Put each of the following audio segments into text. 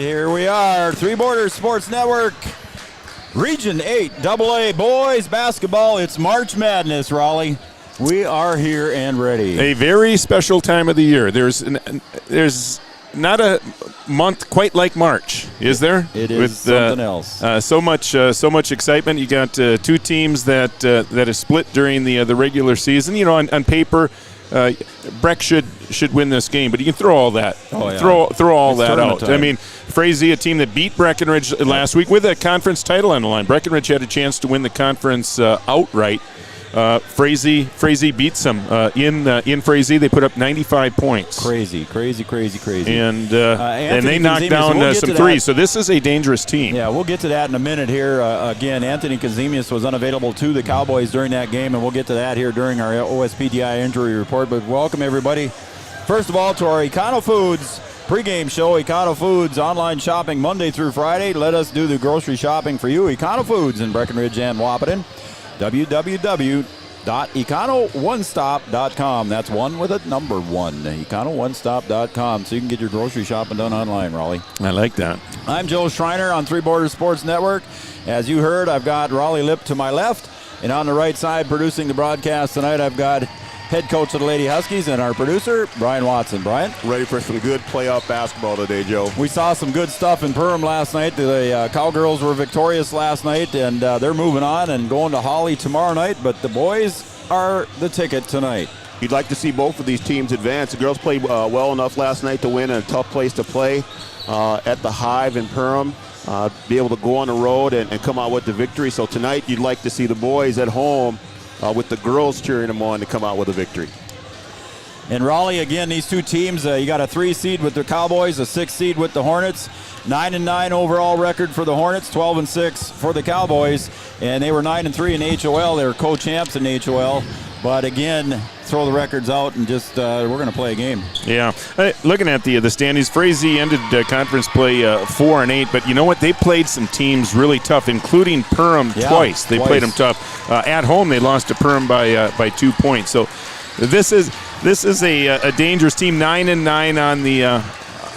here we are. Three Borders Sports Network, Region 8 AA boys basketball. It's March Madness, Raleigh. We are here and ready. A very special time of the year. There's not a month quite like March, is there? It is something else. So much excitement. You got two teams that is split during the regular season. You know, on paper, Breck should win this game, but you can throw all that. Throw all that out. Time. I mean, Frazee, a team that beat Breckenridge last week with a conference title on the line. Breckenridge had a chance to win the conference outright. Frazee beats them in Frazee. They put up 95 points. Crazy. And they knocked down some threes. So this is a dangerous team. Yeah, we'll get to that in a minute here. Again, Anthony Kazemius was unavailable to the Cowboys during that game, and we'll get to that here during our OSPTI injury report. But welcome, everybody. First of all, to our Econo Foods pregame show. Econo Foods online shopping Monday through Friday. Let us do the grocery shopping for you. Econo Foods in Breckenridge and Wahpeton. www.econoonestop.com. That's one with a number one. Econoonestop.com. So you can get your grocery shopping done online, Raleigh. I like that. I'm Joe Schreiner on Three Borders Sports Network. As you heard, I've got Raleigh Lip to my left. And on the right side, producing the broadcast tonight, I've got head coach of the Lady Huskies and our producer, Brian Watson. Brian? Ready for some good playoff basketball today, Joe. We saw some good stuff in Perham last night. The Cowgirls were victorious last night, and they're moving on and going to Holly tomorrow night. But the boys are the ticket tonight. You'd like to see both of these teams advance. The girls played well enough last night to win in a tough place to play at the Hive in Perham. Be able to go on the road and come out with the victory. So tonight you'd like to see the boys at home with the girls cheering them on to come out with a victory. And Raleigh, again, these two teams, you got a 3 seed with the Cowboys, a 6 seed with the Hornets. 9-9 overall record for the Hornets, 12-6 for the Cowboys. And they were 9-3 in HOL. They were co-champs in HOL. But again, throw the records out and just we're going to play a game. Yeah. Looking at the standings, Frazee ended conference play 4-8. But you know what? They played some teams really tough, including Perham twice. They played them tough. At home, they lost to Perham by 2 points. So this is a dangerous team. 9-9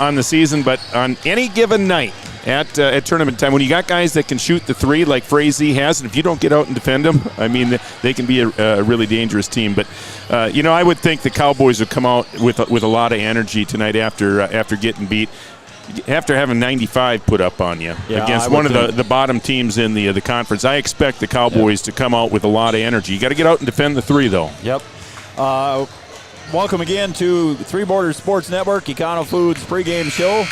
on the season, but on any given night at tournament time, when you got guys that can shoot the three like Frazee has, and if you don't get out and defend them, I mean, they can be a really dangerous team. But I would think the Cowboys would come out with a lot of energy tonight after getting beat, after having 95 put up on you against one of the bottom teams in the conference. I expect the Cowboys to come out with a lot of energy. You got to get out and defend the three, though. Yep. Welcome again to Three Borders Sports Network, Econo Foods pregame show.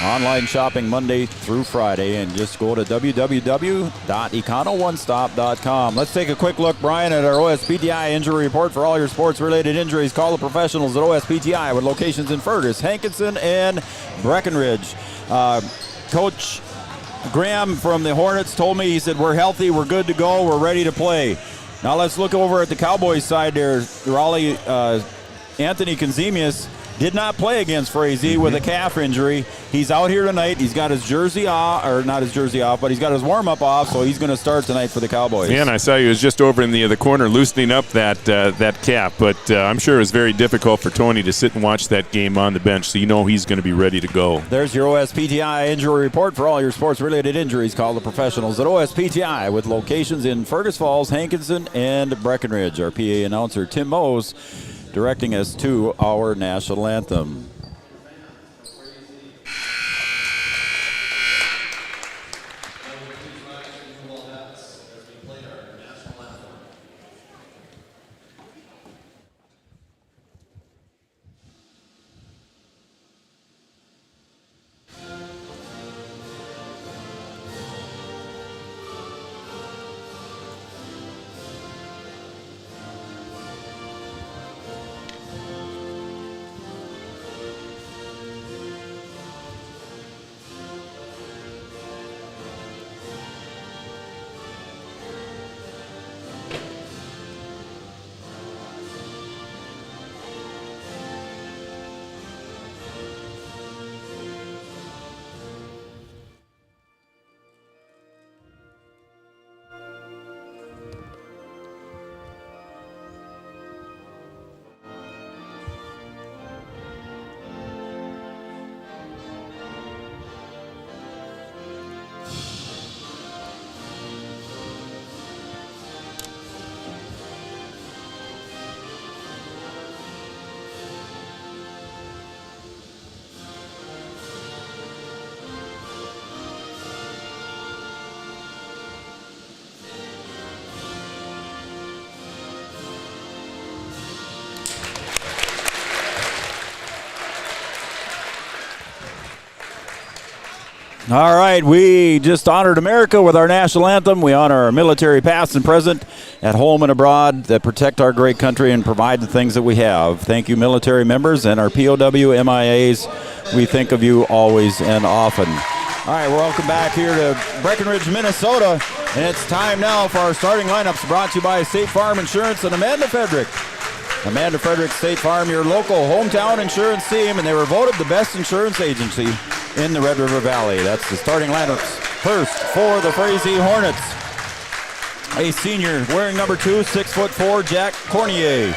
Online shopping Monday through Friday, and just go to www.econoonestop.com. Let's take a quick look, Brian, at our OSPTI injury report. For all your sports-related injuries, call the professionals at OSPTI with locations in Fergus, Hankinson, and Breckenridge. Coach Graham from the Hornets told me, he said, we're healthy, we're good to go, we're ready to play. Now let's look over at the Cowboys side there. Raleigh, Anthony Kazemius did not play against Frazee with a calf injury. He's out here tonight. He's got his jersey off, or not his jersey off, but he's got his warm-up off, so he's going to start tonight for the Cowboys. Yeah, and I saw he was just over in the corner loosening up that cap, but I'm sure it was very difficult for Tony to sit and watch that game on the bench, so you know he's going to be ready to go. There's your OSPTI injury report. For all your sports-related injuries, call the professionals at OSPTI with locations in Fergus Falls, Hankinson, and Breckenridge. Our PA announcer, Tim Mose, directing us to our national anthem. All right, we just honored America with our national anthem. We honor our military past and present at home and abroad that protect our great country and provide the things that we have. Thank you, military members, and our POW MIAs. We think of you always and often. All right, welcome back here to Breckenridge, Minnesota, and it's time now for our starting lineups brought to you by State Farm Insurance and Amanda Frederick. Amanda Frederick State Farm, your local hometown insurance team, and they were voted the best insurance agency in the Red River Valley. That's the starting lineups. First, for the Frazee Hornets, a senior wearing number 2, 6'4", Jack Cornier.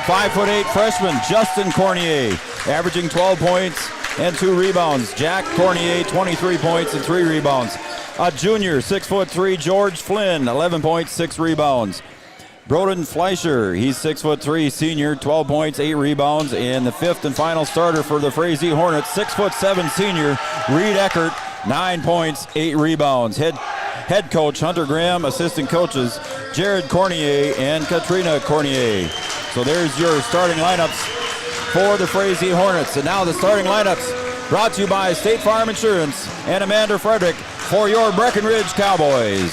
5'8" freshman, Justin Cornier, averaging 12 points and 2 rebounds. Jack Cornier, 23 points and 3 rebounds. A junior, 6'3", George Flynn, 11 points, 6 rebounds. Broden Fleischer, he's 6'3", senior, 12 points, 8 rebounds. And the fifth and final starter for the Frazee Hornets, 6'7", senior, Reed Eckert, 9 points, 8 rebounds. Head coach Hunter Graham, assistant coaches Jared Cornier and Katrina Cornier. So there's your starting lineups for the Frazee Hornets. And now the starting lineups brought to you by State Farm Insurance and Amanda Frederick for your Breckenridge Cowboys.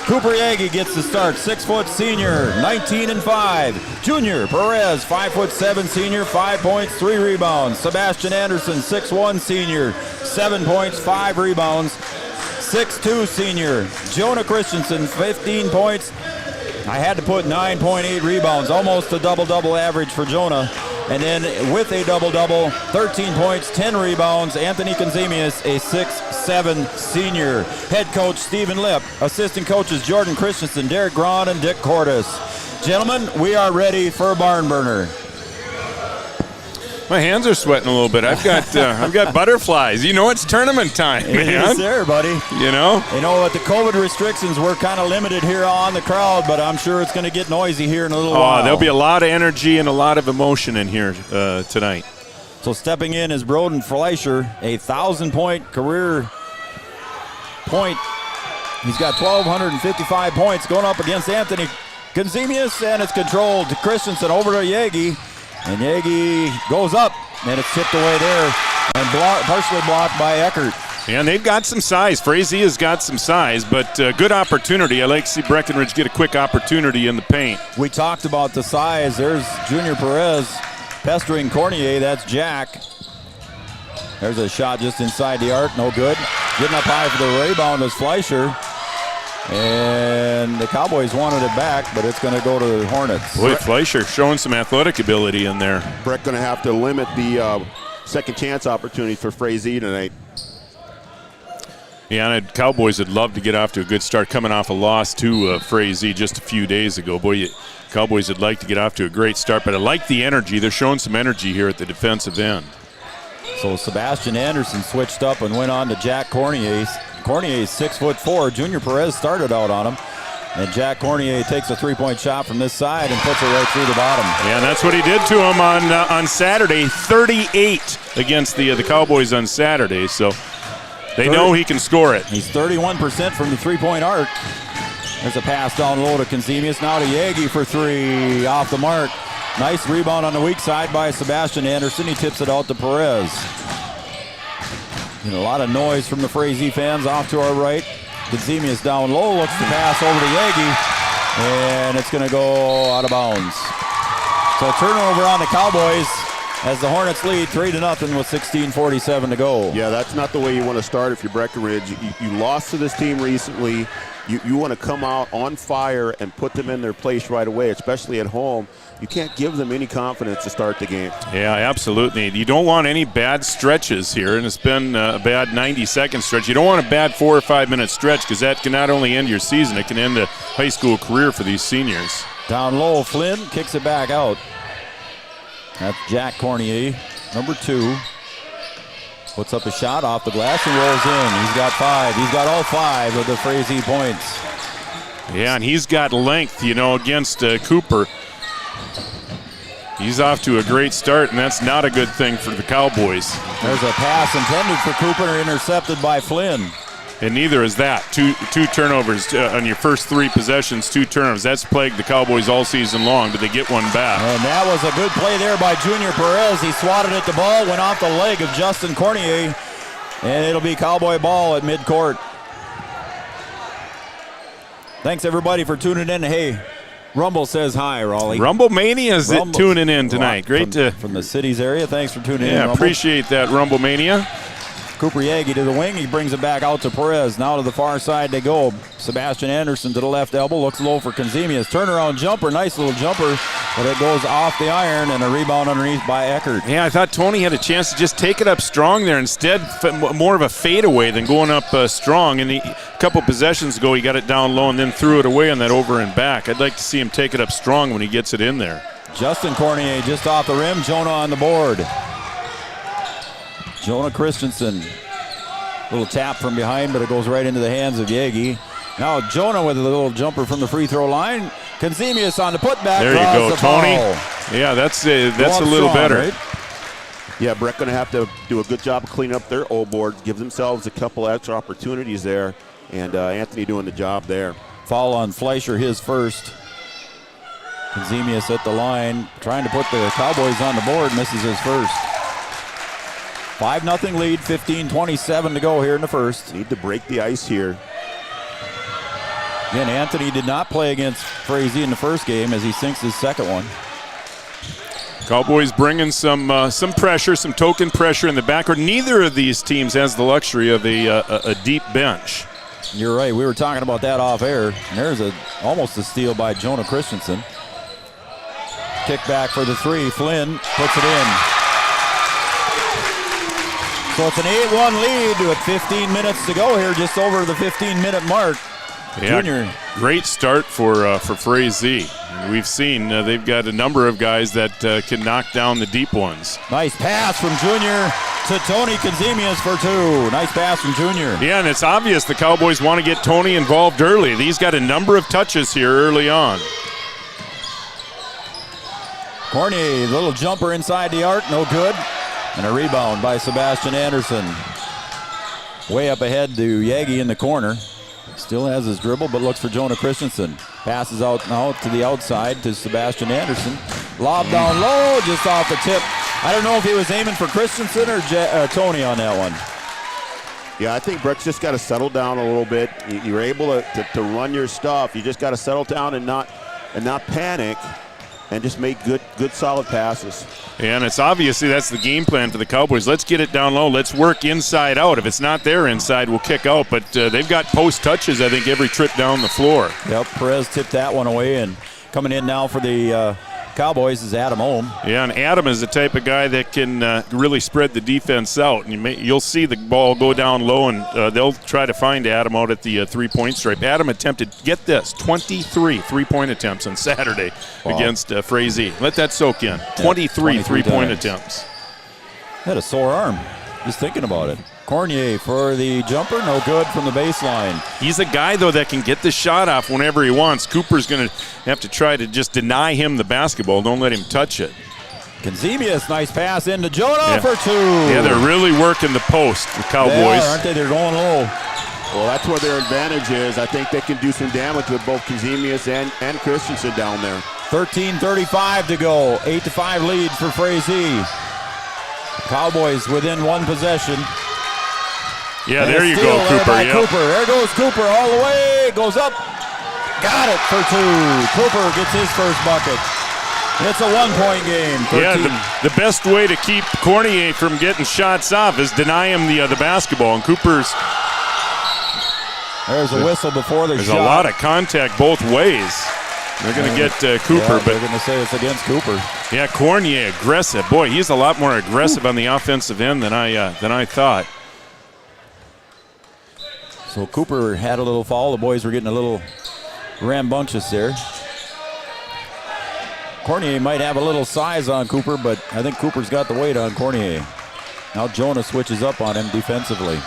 Cooper Yagi gets the start, 6' senior, 19-5. Junior Perez, 5'7", senior, 5 points, 3 rebounds. Sebastian Anderson, 6'1", senior, 7 points, 5 rebounds. 6'2", senior, Jonah Christensen, 15 points. I had to put 9.8 rebounds, almost a double-double average for Jonah. And then with a double-double, 13 points, 10 rebounds, Anthony Konzemius, a 6'7", senior. Head coach Stephen Lipp, assistant coaches Jordan Christensen, Derek Braun, and Dick Cordes. Gentlemen, we are ready for a barn burner. My hands are sweating a little bit. I've got butterflies. You know it's tournament time, man. It is there, buddy. You know what, the COVID restrictions were kind of limited here on the crowd, but I'm sure it's going to get noisy here in a little while. There'll be a lot of energy and a lot of emotion in here tonight. So stepping in is Broden Fleischer, a 1,000-point career point. He's got 1,255 points going up against Anthony Konzemius, and it's controlled to Christensen over to Yagi. And Yagi goes up, and it's tipped away there and partially blocked by Eckert. And they've got some size. Frazee has got some size, but good opportunity. I like to see Breckenridge get a quick opportunity in the paint. We talked about the size. There's Junior Perez pestering Cornier. That's Jack. There's a shot just inside the arc. No good. Getting up high for the rebound is Fleischer. And the Cowboys wanted it back, but it's going to go to the Hornets. Boy, Fleischer showing some athletic ability in there. Breck going to have to limit the second chance opportunity for Frazee tonight. Yeah, and the Cowboys would love to get off to a good start coming off a loss to Frazee just a few days ago. Boy, Cowboys would like to get off to a great start, but I like the energy. They're showing some energy here at the defensive end. So Sebastian Anderson switched up and went on to Jack Cornier. Cornier is 6'4". Junior Perez started out on him. And Jack Cornier takes a three-point shot from this side and puts it right through the bottom. Yeah, that's what he did to him on Saturday. 38 against the Cowboys on Saturday. So they know he can score it. He's 31% from the three-point arc. There's a pass down low to Konzemius. Now to Yagi for 3 off the mark. Nice rebound on the weak side by Sebastian Anderson. He tips it out to Perez. And a lot of noise from the Frazee fans off to our right. Konzemius down low, looks to pass over to Yagi, and it's going to go out of bounds. So turnover on the Cowboys as the Hornets lead 3-0 with 16:47 to go. Yeah, that's not the way you want to start if you're Breckenridge. You lost to this team recently. You want to come out on fire and put them in their place right away, especially at home. You can't give them any confidence to start the game. Yeah, absolutely. You don't want any bad stretches here, and it's been a bad 90-second stretch. You don't want a bad 4 or 5 minute stretch because that can not only end your season, it can end a high school career for these seniors. Down low, Flynn kicks it back out. That's Jack Cornier, number 2. Puts up a shot off the glass and rolls in. He's got 5. He's got all 5 of the Frazee points. Yeah, and he's got length, against Cooper. He's off to a great start, and that's not a good thing for the Cowboys. There's a pass intended for Cooper, intercepted by Flynn. And neither is that. Two turnovers on your first 3 possessions, 2 turnovers. That's plagued the Cowboys all season long, but they get one back. And that was a good play there by Junior Perez. He swatted at the ball, went off the leg of Justin Cornier. And it'll be Cowboy ball at midcourt. Thanks, everybody, for tuning in. Hey, Rumble says hi, Raleigh. Rumble Mania's tuning in tonight. Great from the cities area. Thanks for tuning in. Yeah, Rumble. Appreciate that, Rumble Mania. Cooper Yagi to the wing. He brings it back out to Perez. Now to the far side they go. Sebastian Anderson to the left elbow. Looks low for Conzemius. Turnaround jumper. Nice little jumper. But it goes off the iron and a rebound underneath by Eckert. Yeah, I thought Tony had a chance to just take it up strong there. Instead, more of a fadeaway than going up strong. And a couple possessions ago, he got it down low and then threw it away on that over and back. I'd like to see him take it up strong when he gets it in there. Justin Cornier just off the rim. Jonah on the board. Jonah Christensen. Little tap from behind, but it goes right into the hands of Yagi. Now Jonah with a little jumper from the free throw line. Conzemius on the putback. There you go, Tony. Foul. Yeah, that's a little strong, better. Right? Yeah, Breck going to have to do a good job of cleaning up their old board, give themselves a couple extra opportunities there, and Anthony doing the job there. Foul on Fleischer, his first. Conzemius at the line, trying to put the Cowboys on the board, misses his first. 5-0 lead, 15:27 to go here in the first. Need to break the ice here. Again, Anthony did not play against Frazee in the first game as he sinks his second one. Cowboys bringing some pressure, some token pressure in the backcourt. Neither of these teams has the luxury of a deep bench. You're right. We were talking about that off air. And there's almost a steal by Jonah Christensen. Kick back for the three. Flynn puts it in. So it's an 8-1 lead with 15 minutes to go here, just over the 15-minute mark. Yeah, Junior. Great start for Frazee. We've seen they've got a number of guys that can knock down the deep ones. Nice pass from Junior to Tony Conzemius for two. Nice pass from Junior. Yeah, and it's obvious the Cowboys want to get Tony involved early. He's got a number of touches here early on. Cornier, little jumper inside the arc, no good. And a rebound by Sebastian Anderson. Way up ahead to Yagi in the corner. Still has his dribble, but looks for Jonah Christensen. Passes out now to the outside to Sebastian Anderson. Lob down low, just off the tip. I don't know if he was aiming for Christensen or Tony on that one. Yeah, I think Breck's just got to settle down a little bit. You're able to run your stuff. You just got to settle down and not panic, and just make good solid passes. And it's obviously that's the game plan for the Cowboys. Let's get it down low. Let's work inside out. If it's not there inside, we'll kick out. But they've got post touches, I think, every trip down the floor. Yep, Perez tipped that one away. And coming in now for the Cowboys is Adam Ohm. Yeah, and Adam is the type of guy that can really spread the defense out. And you'll see the ball go down low, and they'll try to find Adam out at the three-point stripe. Adam attempted, get this, 23 three-point attempts on Saturday against Frazee. Let that soak in. 23 three-point attempts. Had a sore arm, just thinking about it. Cornier for the jumper, no good from the baseline. He's a guy, though, that can get the shot off whenever he wants. Cooper's going to have to try to just deny him the basketball. Don't let him touch it. Conzemius, nice pass into Jonah for two. Yeah, they're really working the post, the Cowboys. They are, aren't they? They're going low. Well, that's where their advantage is. I think they can do some damage with both Conzemius and Christensen down there. 13:35 to go. 8-5 lead for Frazee. Cowboys within one possession. Yeah, there you go, Cooper. Yep. Cooper. There goes Cooper all the way. Goes up. Got it for two. Cooper gets his first bucket. It's a one-point game. 13. Yeah, the best way to keep Cornier from getting shots off is deny him the basketball. And Cooper's... There's a whistle before the shot. There's a lot of contact both ways. They're going to get Cooper. Yeah, but they're going to say it's against Cooper. Yeah, Cornier, aggressive. Boy, he's a lot more aggressive on the offensive end than I thought. So Cooper had a little foul. The boys were getting a little rambunctious there. Cornier might have a little size on Cooper, but I think Cooper's got the weight on Cornier. Now Jonah switches up on him defensively.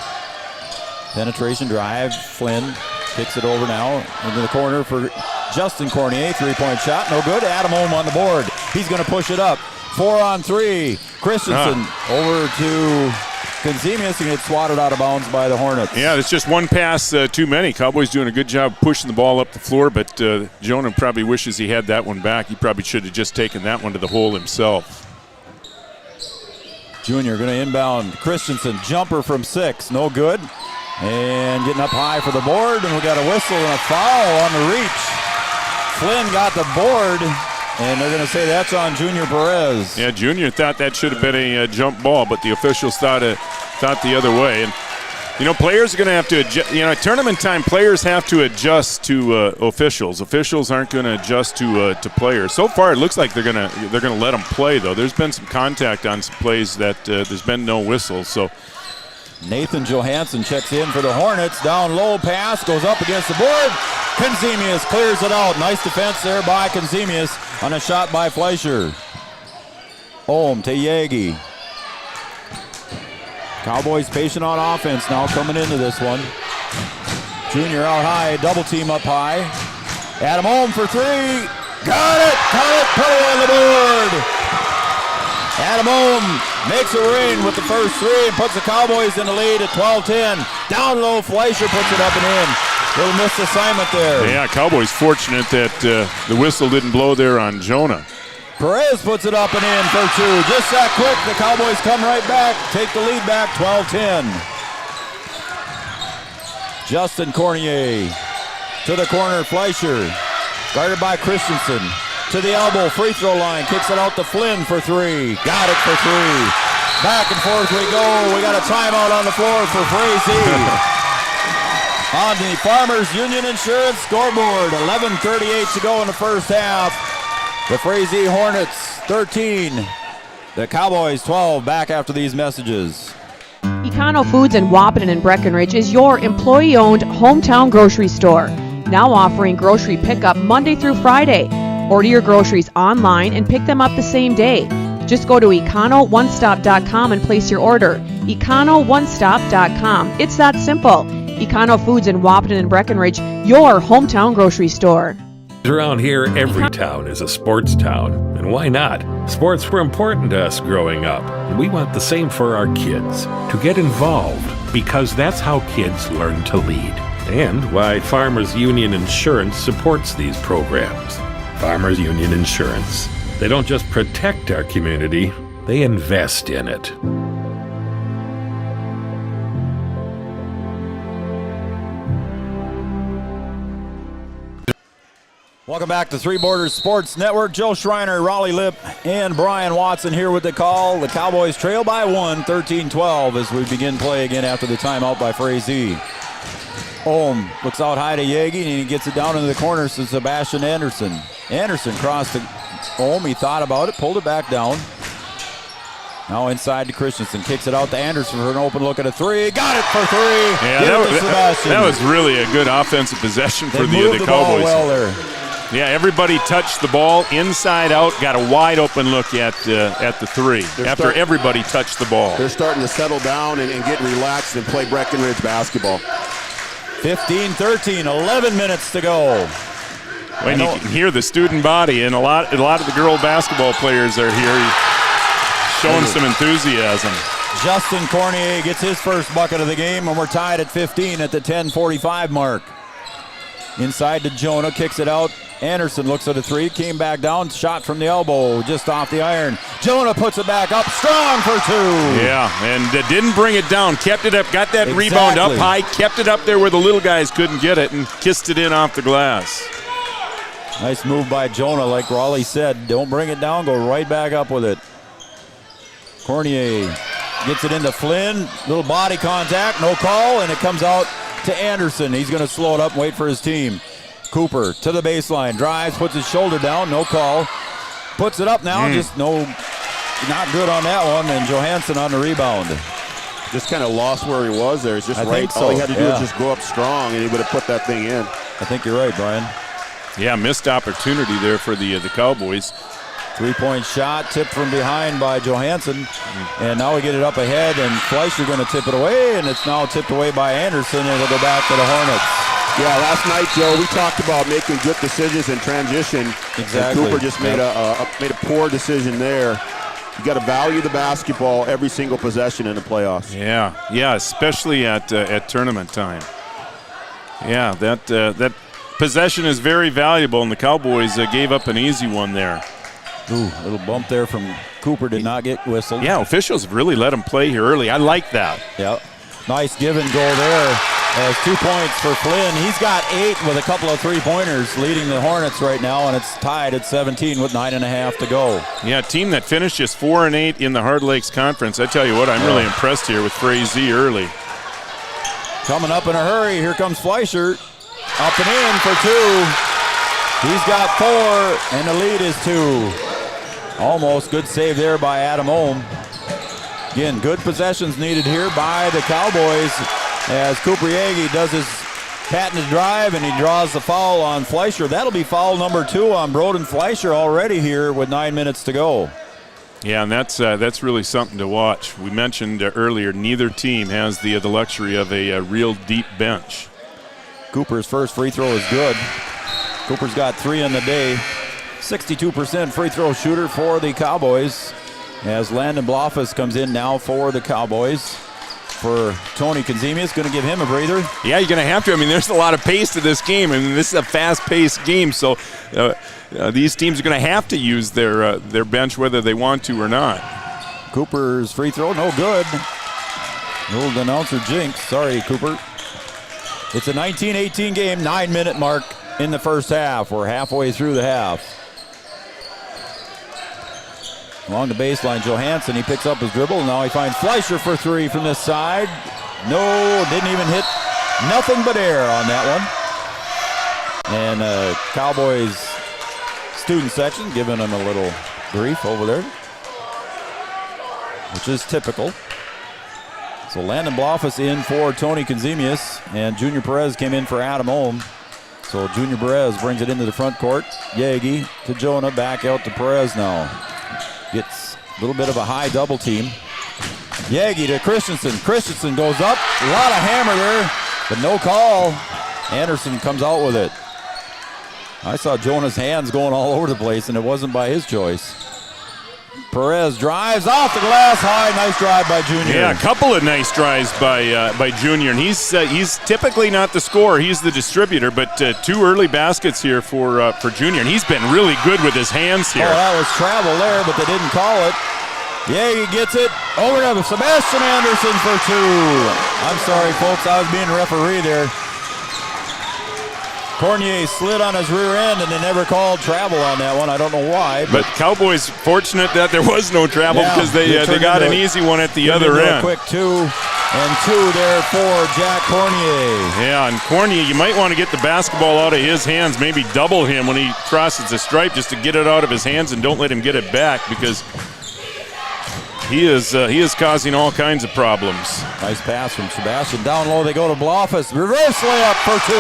Penetration drive. Flynn kicks it over now into the corner for Justin Cornier. Three-point shot. No good. Adam Ohm on the board. He's going to push it up. 4-on-3. Christensen over to Conzemius and gets swatted out of bounds by the Hornets. Yeah, it's just one pass too many. Cowboys doing a good job pushing the ball up the floor, but Jonah probably wishes he had that one back. He probably should have just taken that one to the hole himself. Junior going to inbound. Christensen, jumper from 6, no good. And getting up high for the board, and we got a whistle and a foul on the reach. Flynn got the board, and they're going to say that's on Junior Perez. Yeah, Junior thought that should have been a jump ball, but the officials thought the other way. And players are going to have to adjust. At tournament time, players have to adjust to officials. Officials aren't going to adjust to players. So far, it looks like they're going to let them play, though. There's been some contact on some plays that there's been no whistles. So Nathan Johansson checks in for the Hornets. Down low pass, goes up against the board. Kenzemius clears it out. Nice defense there by Kenzemius on a shot by Fleischer. Ohm to Yagi. Cowboys patient on offense now coming into this one. Junior out high, double team up high. Adam Ohm for 3. Got it, put it on the board. Adam Ohm makes it rain with the first 3 and puts the Cowboys in the lead at 12-10. Down low, Fleischer puts it up and in. Little missed assignment there. Yeah, Cowboys fortunate that the whistle didn't blow there on Jonah. Perez puts it up and in for 2. Just that quick, the Cowboys come right back, take the lead back, 12-10. Justin Cornier to the corner, Fleischer. Guarded by Christensen. To the elbow, free throw line, kicks it out to Flynn for 3. Got it for 3. Back and forth we go. We got a timeout on the floor for Frazee. On the Farmers Union Insurance scoreboard, 11:38 to go in the first half. The Frazee Hornets 13, the Cowboys 12. Back after these messages. Econo Foods in Wapaton and Breckenridge is your employee-owned hometown grocery store. Now offering grocery pickup Monday through Friday. Order your groceries online and pick them up the same day. Just go to econoonestop.com and place your order. econoonestop.com. It's that simple. Econo Foods in Wapaton and Breckenridge, your hometown grocery store. Around here, every town is a sports town. And why not? Sports were important to us growing up, and we want the same for our kids. To get involved, because that's how kids learn to lead. And why Farmers Union Insurance supports these programs. Farmers Union Insurance. They don't just protect our community, they invest in it. Welcome back to Three Borders Sports Network. Joe Schreiner, Raleigh Lipp, and Brian Watson here with the call. The Cowboys trail by 1, 13-12 as we begin play again after the timeout by Frazee. Ohm looks out high to Yagi, and he gets it down into the corner to Sebastian Anderson. Anderson crossed to Ohm. He thought about it, pulled it back down. Now inside to Christensen. Kicks it out to Anderson for an open look at a 3. Got it for 3. Yeah, that was really a good offensive possession for the Cowboys. Ball well there. Yeah, everybody touched the ball inside out, got a wide open look at the 3 after everybody touched the ball. They're starting to settle down and get relaxed and play Breckenridge basketball. 15-13, 11 minutes to go. When you can hear the student body, and a lot of the girl basketball players are here showing some enthusiasm. Justin Cornier gets his first bucket of the game, and we're tied at 15 at the 10:45 mark. Inside to Jonah, kicks it out. Anderson looks at a 3, came back down, shot from the elbow, just off the iron. Jonah puts it back up, strong for 2. Yeah, and didn't bring it down, kept it up, got that rebound up high, kept it up there where the little guys couldn't get it, and kissed it in off the glass. Nice move by Jonah, like Raleigh said. Don't bring it down, go right back up with it. Cornier gets it into Flynn, little body contact, no call, and it comes out to Anderson. He's going to slow it up and wait for his team. Cooper to the baseline, drives, puts his shoulder down, no call. Puts it up now, just not good on that one, and Johansson on the rebound. Just kind of lost where he was there. He's just right. All he had to do was just go up strong, and he would have put that thing in. I think you're right, Brian. Yeah, missed opportunity there for the Cowboys. 3-point shot, tipped from behind by Johansson, and now we get it up ahead, and Fleischer going to tip it away, and it's now tipped away by Anderson, and it'll go back to the Hornets. Yeah, last night, Joe, we talked about making good decisions in transition. Exactly. And Cooper just made a poor decision there. You got to value the basketball every single possession in the playoffs. Yeah, especially at tournament time. Yeah, that possession is very valuable, and the Cowboys gave up an easy one there. Ooh, a little bump there from Cooper, did not get whistled. Yeah, officials have really let him play here early. I like that. Yep. Nice give and go there. As 2 points for Flynn. He's got 8 with a couple of three-pointers, leading the Hornets right now, and it's tied at 17 with 9.5 to go. Yeah, a team that finished just 4-8 in the Hard Lakes Conference. I tell you what, I'm really impressed here with Frazee early. Coming up in a hurry, here comes Fleischer. Up and in for 2. He's got 4, and the lead is 2. Almost good save there by Adam Ohm. Again, good possessions needed here by the Cowboys as Cooper Yagi does his patented drive and he draws the foul on Fleischer. That'll be foul number 2 on Broden Fleischer already here with 9 minutes to go. Yeah, and that's really something to watch. We mentioned earlier, neither team has the luxury of a real deep bench. Cooper's first free throw is good. Cooper's got 3 in the day. 62% free throw shooter for the Cowboys as Landon Blofus comes in now for the Cowboys. For Tony Kazemius, going to give him a breather. Yeah, you're going to have to. I mean, there's a lot of pace to this game. I mean, this is a fast-paced game, so these teams are going to have to use their bench whether they want to or not. Cooper's free throw, no good. The old announcer jinx. Sorry, Cooper. It's a 19-18 game, 9-minute mark in the first half. We're halfway through the half. Along the baseline, Johansson, he picks up his dribble. Now he finds Fleischer for 3 from this side. No, didn't even hit. Nothing but air on that one. And Cowboys student section giving him a little grief over there, which is typical. So Landon Blofus in for Tony Kazemius, and Junior Perez came in for Adam Ohm. So Junior Perez brings it into the front court. Yagi to Jonah, back out to Perez now. Gets a little bit of a high double team. Yagi to Christensen. Christensen goes up. A lot of hammer there, but no call. Anderson comes out with it. I saw Jonah's hands going all over the place, and it wasn't by his choice. Perez drives off the glass high. Nice drive by Junior. Yeah, a couple of nice drives by Junior. And he's typically not the scorer. He's the distributor, but 2 early baskets here for Junior. And he's been really good with his hands here. Oh, that was travel there, but they didn't call it. Yeah, he gets it over to Sebastian Anderson for 2. I'm sorry, folks. I was being a referee there. Cornier slid on his rear end, and they never called travel on that one. I don't know why. But Cowboys fortunate that there was no travel because they got an easy one at the other end. A quick 2 and 2 there for Jack Cornier. Yeah, and Cornier, you might want to get the basketball out of his hands, maybe double him when he crosses the stripe just to get it out of his hands and don't let him get it back because he is causing all kinds of problems. Nice pass from Sebastian. Down low they go to Blofus. Reverse layup for 2.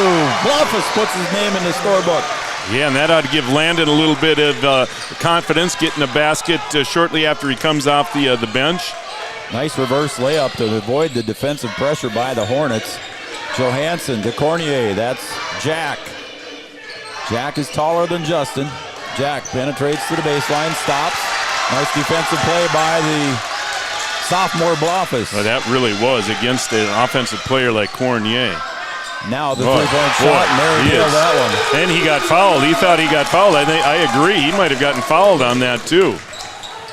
Blofus puts his name in the scorebook. Yeah, and that ought to give Landon a little bit of confidence getting a basket shortly after he comes off the bench. Nice reverse layup to avoid the defensive pressure by the Hornets. Johansson to Cornier. That's Jack. Jack is taller than Justin. Jack penetrates to the baseline, stops. Nice defensive play by the sophomore Blofus. Well, that really was against an offensive player like Cornier. Now the three-point shot, and there he nailed that one. And he got fouled. He thought he got fouled. I agree. He might have gotten fouled on that, too.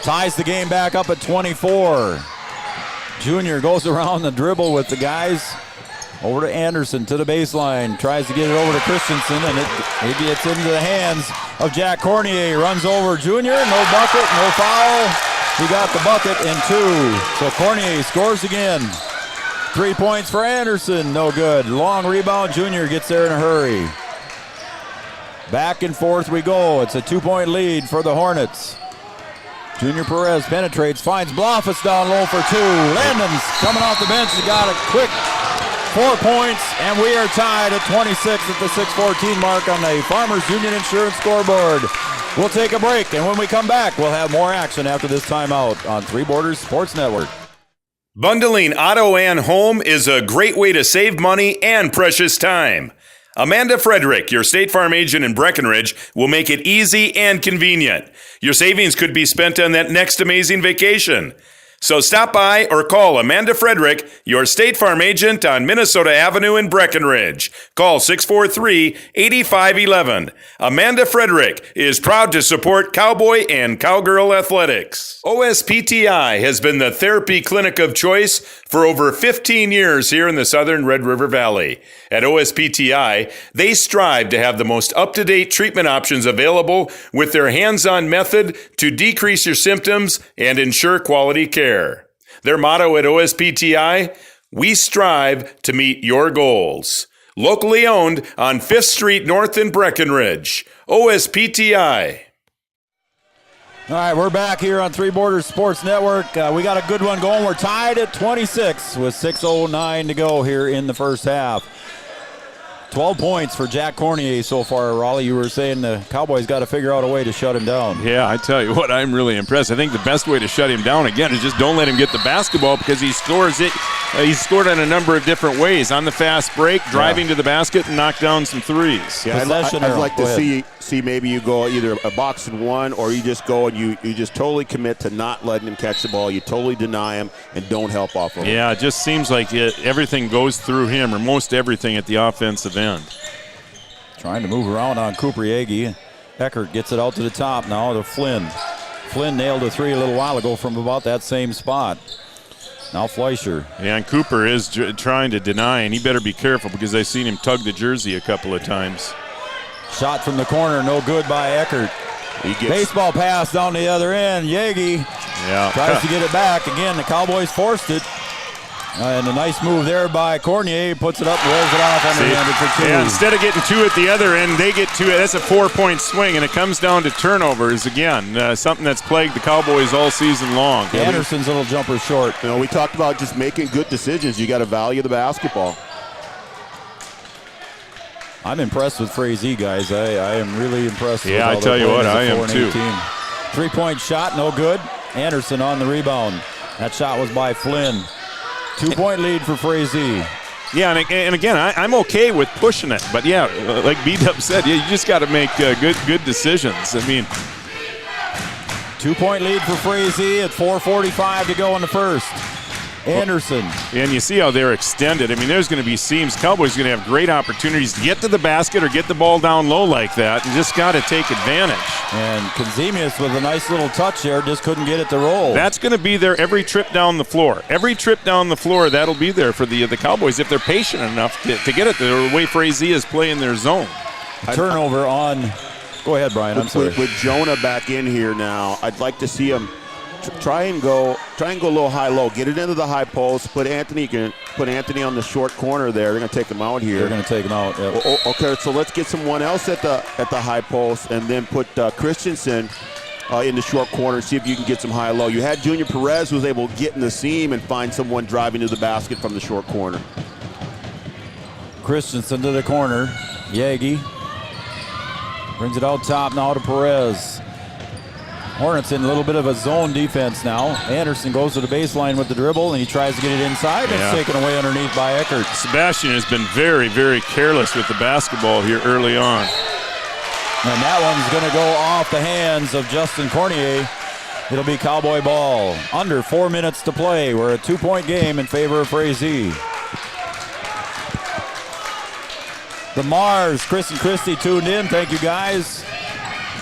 Ties the game back up at 24. Junior goes around the dribble with the guys. Over to Anderson to the baseline. Tries to get it over to Christensen, and it gets into the hands of Jack Cornier. Runs over Junior. No bucket, no foul. He got the bucket and 2. So Cornier scores again. 3 points for Anderson. No good. Long rebound. Junior gets there in a hurry. Back and forth we go. It's a 2-point lead for the Hornets. Junior Perez penetrates, finds Blofus down low for 2. Landon's coming off the bench. He got a quick 4 points, and we are tied at 26 at the 6:14 mark on the Farmers Union Insurance scoreboard. We'll take a break, and when we come back, we'll have more action after this timeout on Three Borders Sports Network. Bundling auto and home is a great way to save money and precious time. Amanda Frederick, your State Farm agent in Breckenridge, will make it easy and convenient. Your savings could be spent on that next amazing vacation. So stop by or call Amanda Frederick, your State Farm agent on Minnesota Avenue in Breckenridge. Call 643-8511. Amanda Frederick is proud to support Cowboy and Cowgirl athletics. OSPTI has been the therapy clinic of choice for over 15 years here in the southern Red River Valley. At OSPTI, they strive to have the most up-to-date treatment options available with their hands-on method to decrease your symptoms and ensure quality care. Their motto at OSPTI, we strive to meet your goals. Locally owned on 5th Street North in Breckenridge. OSPTI. All right, we're back here on Three Borders Sports Network. We got a good one going. We're tied at 26 with 6:09 to go here in the first half. 12 points for Jack Cornier so far. Raleigh, you were saying the Cowboys got to figure out a way to shut him down. Yeah, I tell you what, I'm really impressed. I think the best way to shut him down, again, is just don't let him get the basketball because he scores it. He's scored in a number of different ways. On the fast break, driving to the basket, and knock down some threes. Yeah, I'd like to see maybe you go either a box and one, or you just go and you just totally commit to not letting him catch the ball. You totally deny him and don't help off of him. Yeah, it just seems like everything goes through him, or most everything at the offensive end. Trying to move around on Cooper Yagi. Eckert gets it out to the top now to Flynn. Flynn nailed a three a little while ago from about that same spot. Now Fleischer. Yeah, and Cooper is trying to deny, and he better be careful because I've seen him tug the jersey a couple of times. Shot from the corner, no good by Eckert. Baseball pass down the other end. Yagi tries to get it back. Again, the Cowboys forced it. And a nice move there by Cornier. Puts it up, rolls it off underhanded for two. Yeah, instead of getting two at the other end, they get two. That's a 4-point swing, and it comes down to turnovers again. Something that's plagued the Cowboys all season long. Anderson's little jumper short. You know, we talked about just making good decisions. You got to value the basketball. I'm impressed with Frazee, guys. I am really impressed with I tell you what, I am too. 3-point shot, no good. Anderson on the rebound. That shot was by Flynn. 2-point lead for Frazee. Yeah, and again, I'm okay with pushing it. But, yeah, like B-Dub said, you just got to make good decisions. I mean, 2-point lead for Frazee at 4:45 to go in the first. Anderson. And you see how they're extended. I mean, there's going to be seams. Cowboys are going to have great opportunities to get to the basket or get the ball down low like that, and just got to take advantage. And Kazemius with a nice little touch there, just couldn't get it to roll. That's going to be there every trip down the floor. Every trip down the floor, that'll be there for the Cowboys if they're patient enough to get it the way Frazee is playing their zone. A turnover on. Go ahead, Brian. I'm sorry. With Jonah back in here now, I'd like to see him try and go a little high-low. Get it into the high post. Put Anthony on the short corner there. They're going to take him out here. They're going to take him out. Yep. Okay, so let's get someone else at the high post, and then put Christensen in the short corner and see if you can get some high-low. You had Junior Perez who was able to get in the seam and find someone driving to the basket from the short corner. Christensen to the corner. Yagi brings it out top now to Perez. Hornets in a little bit of a zone defense now. Anderson goes to the baseline with the dribble, and he tries to get it inside. It's taken away underneath by Eckert. Sebastian has been very, very careless with the basketball here early on. And that one's going to go off the hands of Justin Cornier. It'll be Cowboy ball. Under 4 minutes to play. We're a 2-point game in favor of Frazee. The Mars, Chris and Christy tuned in. Thank you, guys.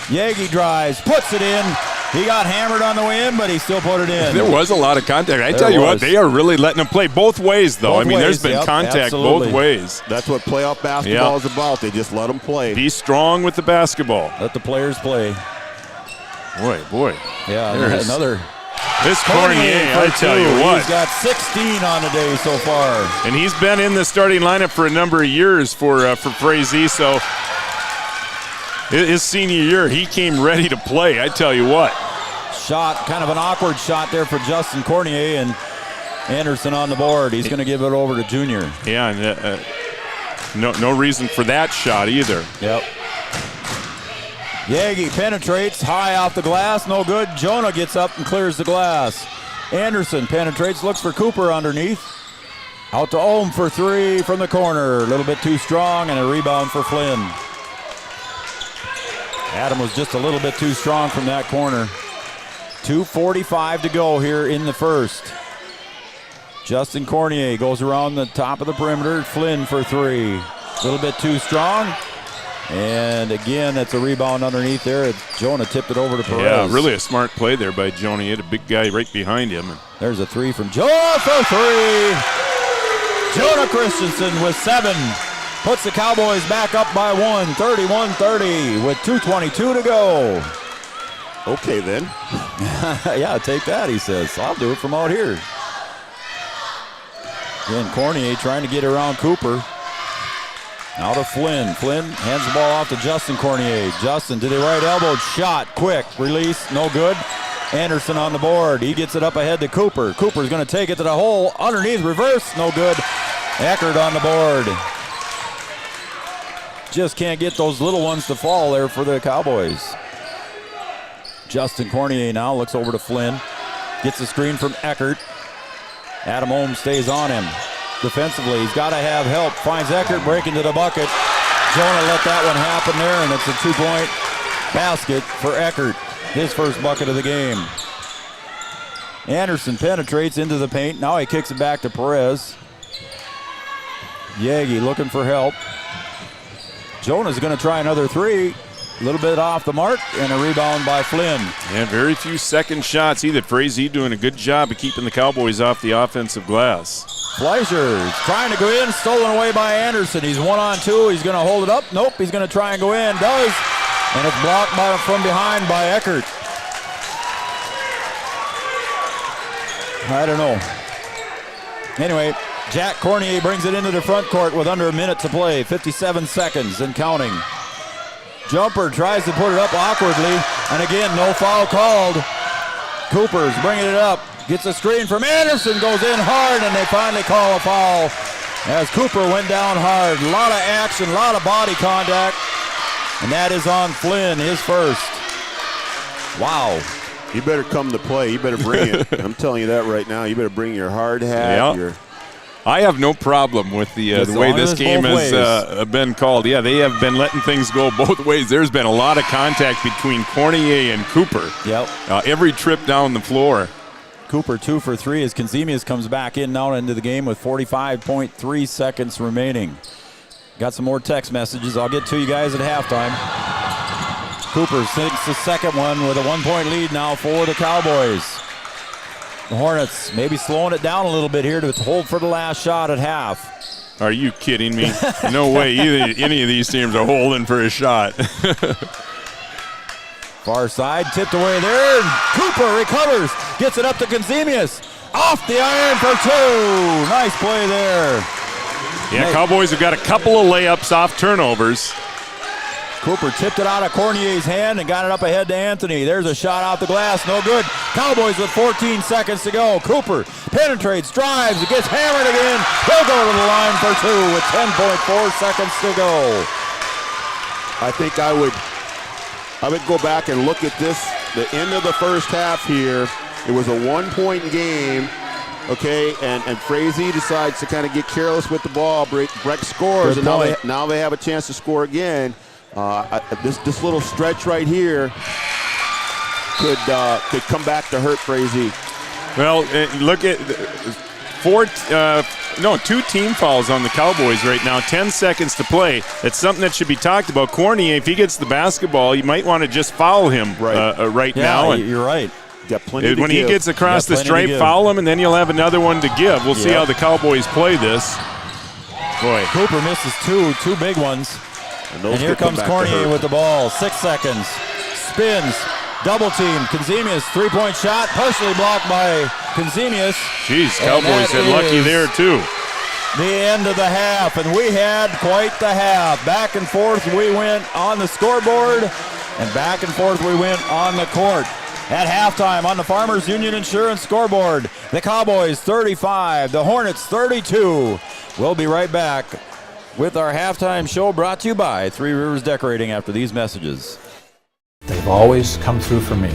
Yagi drives, puts it in. He got hammered on the way in, but he still put it in. There was a lot of contact. I tell you what, they are really letting him play both ways, though. There's been contact both ways. That's what playoff basketball is about. They just let them play. Be strong with the basketball. Let the players play. Boy. Yeah, another. This Cornier, I tell you what. He's got 16 on the day so far. And he's been in the starting lineup for a number of years for Frazee, so his senior year, he came ready to play, I tell you what. Shot, kind of an awkward shot there for Justin Cornier, and Anderson on the board. He's going to give it over to Junior. Yeah, and no reason for that shot either. Yep. Yagi penetrates high off the glass, no good. Jonah gets up and clears the glass. Anderson penetrates, looks for Cooper underneath. Out to Ohm for three from the corner. A little bit too strong, and a rebound for Flynn. Adam was just a little bit too strong from that corner. 2:45 to go here in the first. Justin Cornier goes around the top of the perimeter. Flynn for three. A little bit too strong. And again, that's a rebound underneath there. Jonah tipped it over to Perez. Yeah, really a smart play there by Jonah. He had a big guy right behind him. There's a three from Jonah for three. Jonah Christensen with 7. Puts the Cowboys back up by 1, 31-30 with 2:22 to go. Okay, then. Yeah, take that, he says. I'll do it from out here. Again, Cornier trying to get around Cooper. Now to Flynn. Flynn hands the ball off to Justin Cornier. Justin to the right elbow. Shot. Quick. Release. No good. Anderson on the board. He gets it up ahead to Cooper. Cooper's going to take it to the hole. Underneath. Reverse. No good. Eckert on the board. Just can't get those little ones to fall there for the Cowboys. Justin Cornier now looks over to Flynn. Gets the screen from Eckert. Adam Holmes stays on him. Defensively, he's got to have help. Finds Eckert breaking to the bucket. Jonah let that one happen there, and it's a 2-point basket for Eckert. His first bucket of the game. Anderson penetrates into the paint. Now he kicks it back to Perez. Yagi looking for help. Jonah's going to try another three. A little bit off the mark, and a rebound by Flynn. Yeah, very few second shots either. Frazee doing a good job of keeping the Cowboys off the offensive glass. Fleischer trying to go in, stolen away by Anderson. He's 1-on-2. He's going to hold it up. Nope, he's going to try and go in. Does. And it's blocked from behind by Eckert. I don't know. Anyway, Jack Cornier brings it into the front court with under a minute to play. 57 seconds and counting. Jumper tries to put it up awkwardly. And again, no foul called. Cooper's bringing it up. Gets a screen from Anderson, goes in hard, and they finally call a foul as Cooper went down hard. A lot of action, a lot of body contact, and that is on Flynn, his first. Wow. You better come to play. You better bring it. I'm telling you that right now. You better bring your hard hat. Yeah. I have no problem with the way this game has been called. Yeah, they have been letting things go both ways. There's been a lot of contact between Cornier and Cooper. Yep. Every trip down the floor. Cooper 2 for 3 as Consemius comes back in now into the game with 45.3 seconds remaining. Got some more text messages I'll get to you guys at halftime. Cooper sinks the second one with a 1-point lead now for the Cowboys. The Hornets maybe slowing it down a little bit here to hold for the last shot at half. Are you kidding me? No way any of these teams are holding for a shot. Far side, tipped away there. Cooper recovers, gets it up to Consemius. Off the iron for 2. Nice play there. Yeah, Cowboys have got a couple of layups off turnovers. Cooper tipped it out of Cornier's hand and got it up ahead to Anthony. There's a shot off the glass, no good. Cowboys with 14 seconds to go. Cooper penetrates, drives, it gets hammered again. He'll go to the line for 2 with 10.4 seconds to go. I think I would go back and look at this, the end of the first half here. It was a 1-point game, okay, and Frazee decides to kind of get careless with the ball. Breck scores, good and now they have a chance to score again. This little stretch right here could come back to hurt Frazee. Well, look at 2 team fouls on the Cowboys right now. 10 seconds to play. That's something that should be talked about. Cornier, if he gets the basketball, you might want to just foul him right now. Yeah, you're right. Got plenty to when give. he gets across the stripe, foul him, and then you'll have another one to give. We'll see how the Cowboys play this. Boy, Cooper misses two big ones. And here comes Cornier with the ball. 6 seconds. Spins. Double team. Consemius, 3-point shot. Partially blocked by Consemius. Jeez, Cowboys had lucky there too. The end of the half, and we had quite the half. Back and forth we went on the scoreboard, and back and forth we went on the court. At halftime on the Farmers Union Insurance scoreboard, the Cowboys 35, the Hornets 32. We'll be right back with our halftime show brought to you by Three Rivers Decorating after these messages. They've always come through for me.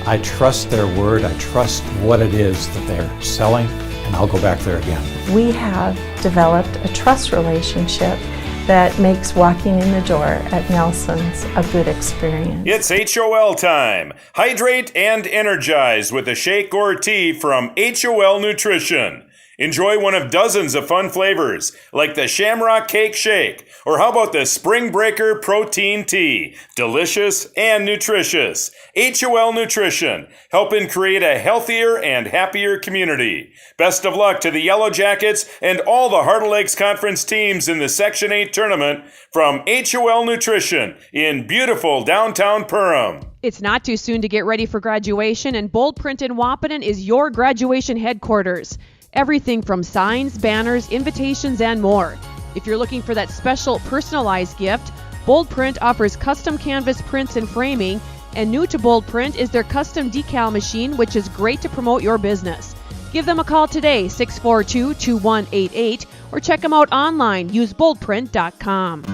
I trust their word. I trust what it is that they're selling, and I'll go back there again. We have developed a trust relationship that makes walking in the door at Nelson's a good experience. It's HOL time. Hydrate and energize with a shake or tea from HOL Nutrition. Enjoy one of dozens of fun flavors, like the Shamrock Cake Shake, or how about the Spring Breaker Protein Tea? Delicious and nutritious. HOL Nutrition, helping create a healthier and happier community. Best of luck to the Yellow Jackets and all the Heart of Lakes Conference teams in the Section 8 tournament from HOL Nutrition in beautiful downtown Perham. It's not too soon to get ready for graduation, and Bold Print in Wahpeton is your graduation headquarters. Everything from signs, banners, invitations, and more. If you're looking for that special personalized gift, Bold Print offers custom canvas prints and framing, and new to Bold Print is their custom decal machine, which is great to promote your business. Give them a call today, 642-2188, or check them out online. Use boldprint.com.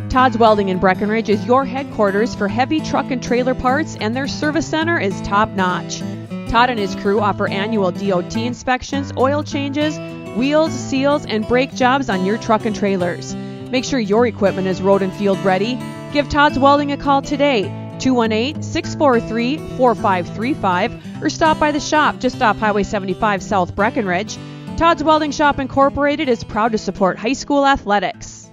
Todd's Welding in Breckenridge is your headquarters for heavy truck and trailer parts, and their service center is top-notch. Todd and his crew offer annual DOT inspections, oil changes, wheels, seals, and brake jobs on your truck and trailers. Make sure your equipment is road and field ready. Give Todd's Welding a call today, 218-643-4535, or stop by the shop just off Highway 75 South Breckenridge. Todd's Welding Shop Incorporated is proud to support high school athletics.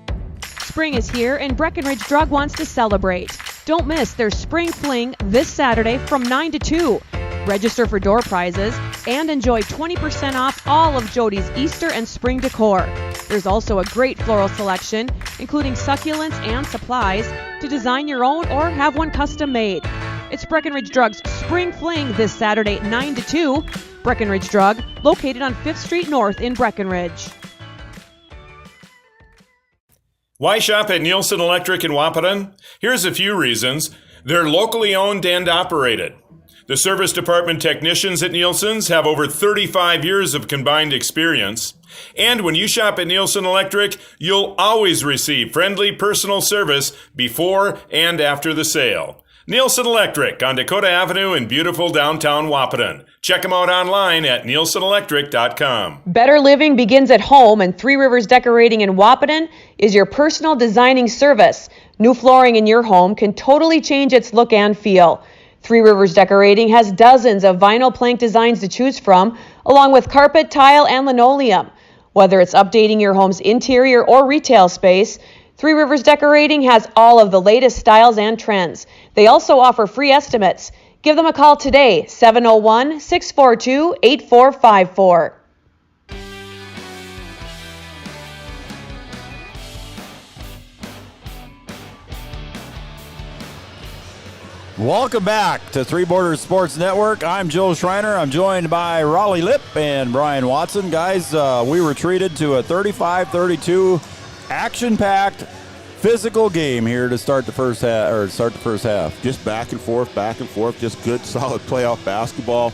Spring is here, and Breckenridge Drug wants to celebrate. Don't miss their Spring Fling this Saturday from 9 to 2. Register for door prizes and enjoy 20% off all of Jody's Easter and spring decor. There's also a great floral selection, including succulents and supplies, to design your own or have one custom made. It's Breckenridge Drug's Spring Fling this Saturday, 9 to 2. Breckenridge Drug, located on 5th Street North in Breckenridge. Why shop at Nielsen Electric in Wahpeton? Here's a few reasons. They're locally owned and operated. The service department technicians at Nielsen's have over 35 years of combined experience. And when you shop at Nielsen Electric, you'll always receive friendly personal service before and after the sale. Nielsen Electric on Dakota Avenue in beautiful downtown Wahpeton. Check them out online at nielsenelectric.com. Better living begins at home, and Three Rivers Decorating in Wahpeton is your personal designing service. New flooring in your home can totally change its look and feel. Three Rivers Decorating has dozens of vinyl plank designs to choose from, along with carpet, tile, and linoleum. Whether it's updating your home's interior or retail space, Three Rivers Decorating has all of the latest styles and trends. They also offer free estimates. Give them a call today, 701-642-8454. Welcome back to Three Borders Sports Network. I'm Joe Schreiner. I'm joined by Raleigh Lipp and Brian Watson. Guys, we were treated to a 35-32 action-packed physical game here to start the first half. Just back and forth, just good, solid playoff basketball.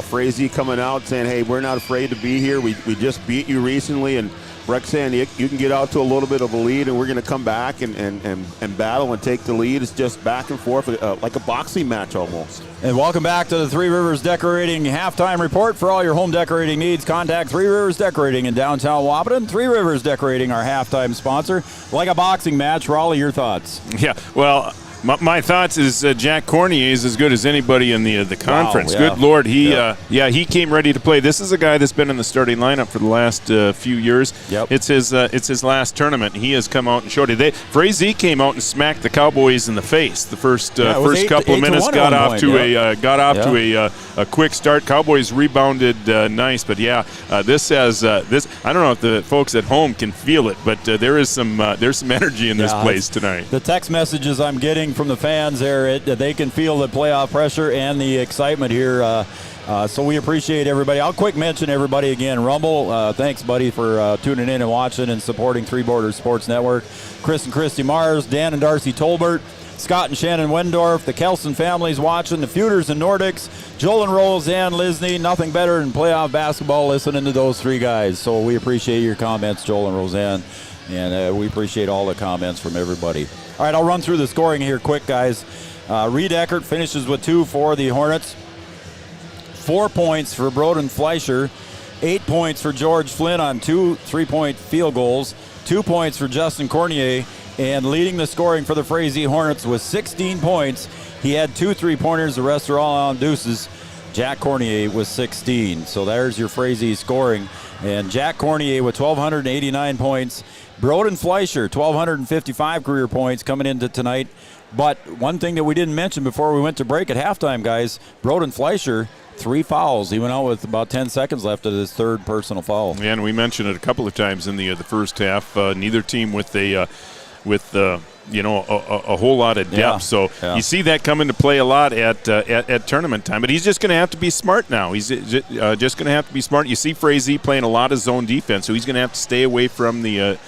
Frazee coming out saying, hey, we're not afraid to be here. We just beat you recently, and Breck saying you can get out to a little bit of a lead, and we're going to come back and battle and take the lead. It's just back and forth, like a boxing match almost. And welcome back to the Three Rivers Decorating halftime report. For all your home decorating needs, contact Three Rivers Decorating in downtown Wahpeton. Three Rivers Decorating, our halftime sponsor. Like a boxing match. Raleigh, your thoughts? Yeah, well, my thoughts is Jack Cornier is as good as anybody in the conference. Wow, yeah. Good Lord, he came ready to play. This is a guy that's been in the starting lineup for the last few years. Yep. It's his last tournament. He has come out and showed it. Frazee came out and smacked the Cowboys in the face. The first couple of minutes got off to a quick start. Cowboys rebounded nice, but this has this. I don't know if the folks at home can feel it, but there's some energy in this place tonight. The text messages I'm getting from the fans there, they can feel the playoff pressure and the excitement here. So we appreciate everybody. I'll quick mention everybody again. Rumble, thanks, buddy, for tuning in and watching and supporting Three Borders Sports Network. Chris and Christy Mars, Dan and Darcy Tolbert, Scott and Shannon Wendorf, the Kelson families watching, the Feuders and Nordics, Joel and Roseanne Lisney. Nothing better than playoff basketball listening to those three guys. So we appreciate your comments, Joel and Roseanne, and we appreciate all the comments from everybody. All right, I'll run through the scoring here quick, guys. Reed Eckert finishes with 2 for the Hornets. 4 points for Broden Fleischer. 8 points for George Flynn on 2 3-point field goals. 2 points for Justin Cornier. And leading the scoring for the Frazee Hornets was 16 points. He had 2 3-pointers. The rest are all on deuces. Jack Cornier was 16. So there's your Frazee scoring. And Jack Cornier with 1,289 points. Broden Fleischer, 1,255 career points coming into tonight. But one thing that we didn't mention before we went to break at halftime, guys, Broden Fleischer, 3 fouls. He went out with about 10 seconds left of his 3rd personal foul. Yeah, and we mentioned it a couple of times in the first half. Neither team with a whole lot of depth. Yeah. So you see that come into play a lot at tournament time. But he's just going to have to be smart now. He's just going to have to be smart. You see Frazee playing a lot of zone defense, so he's going to have to stay away from the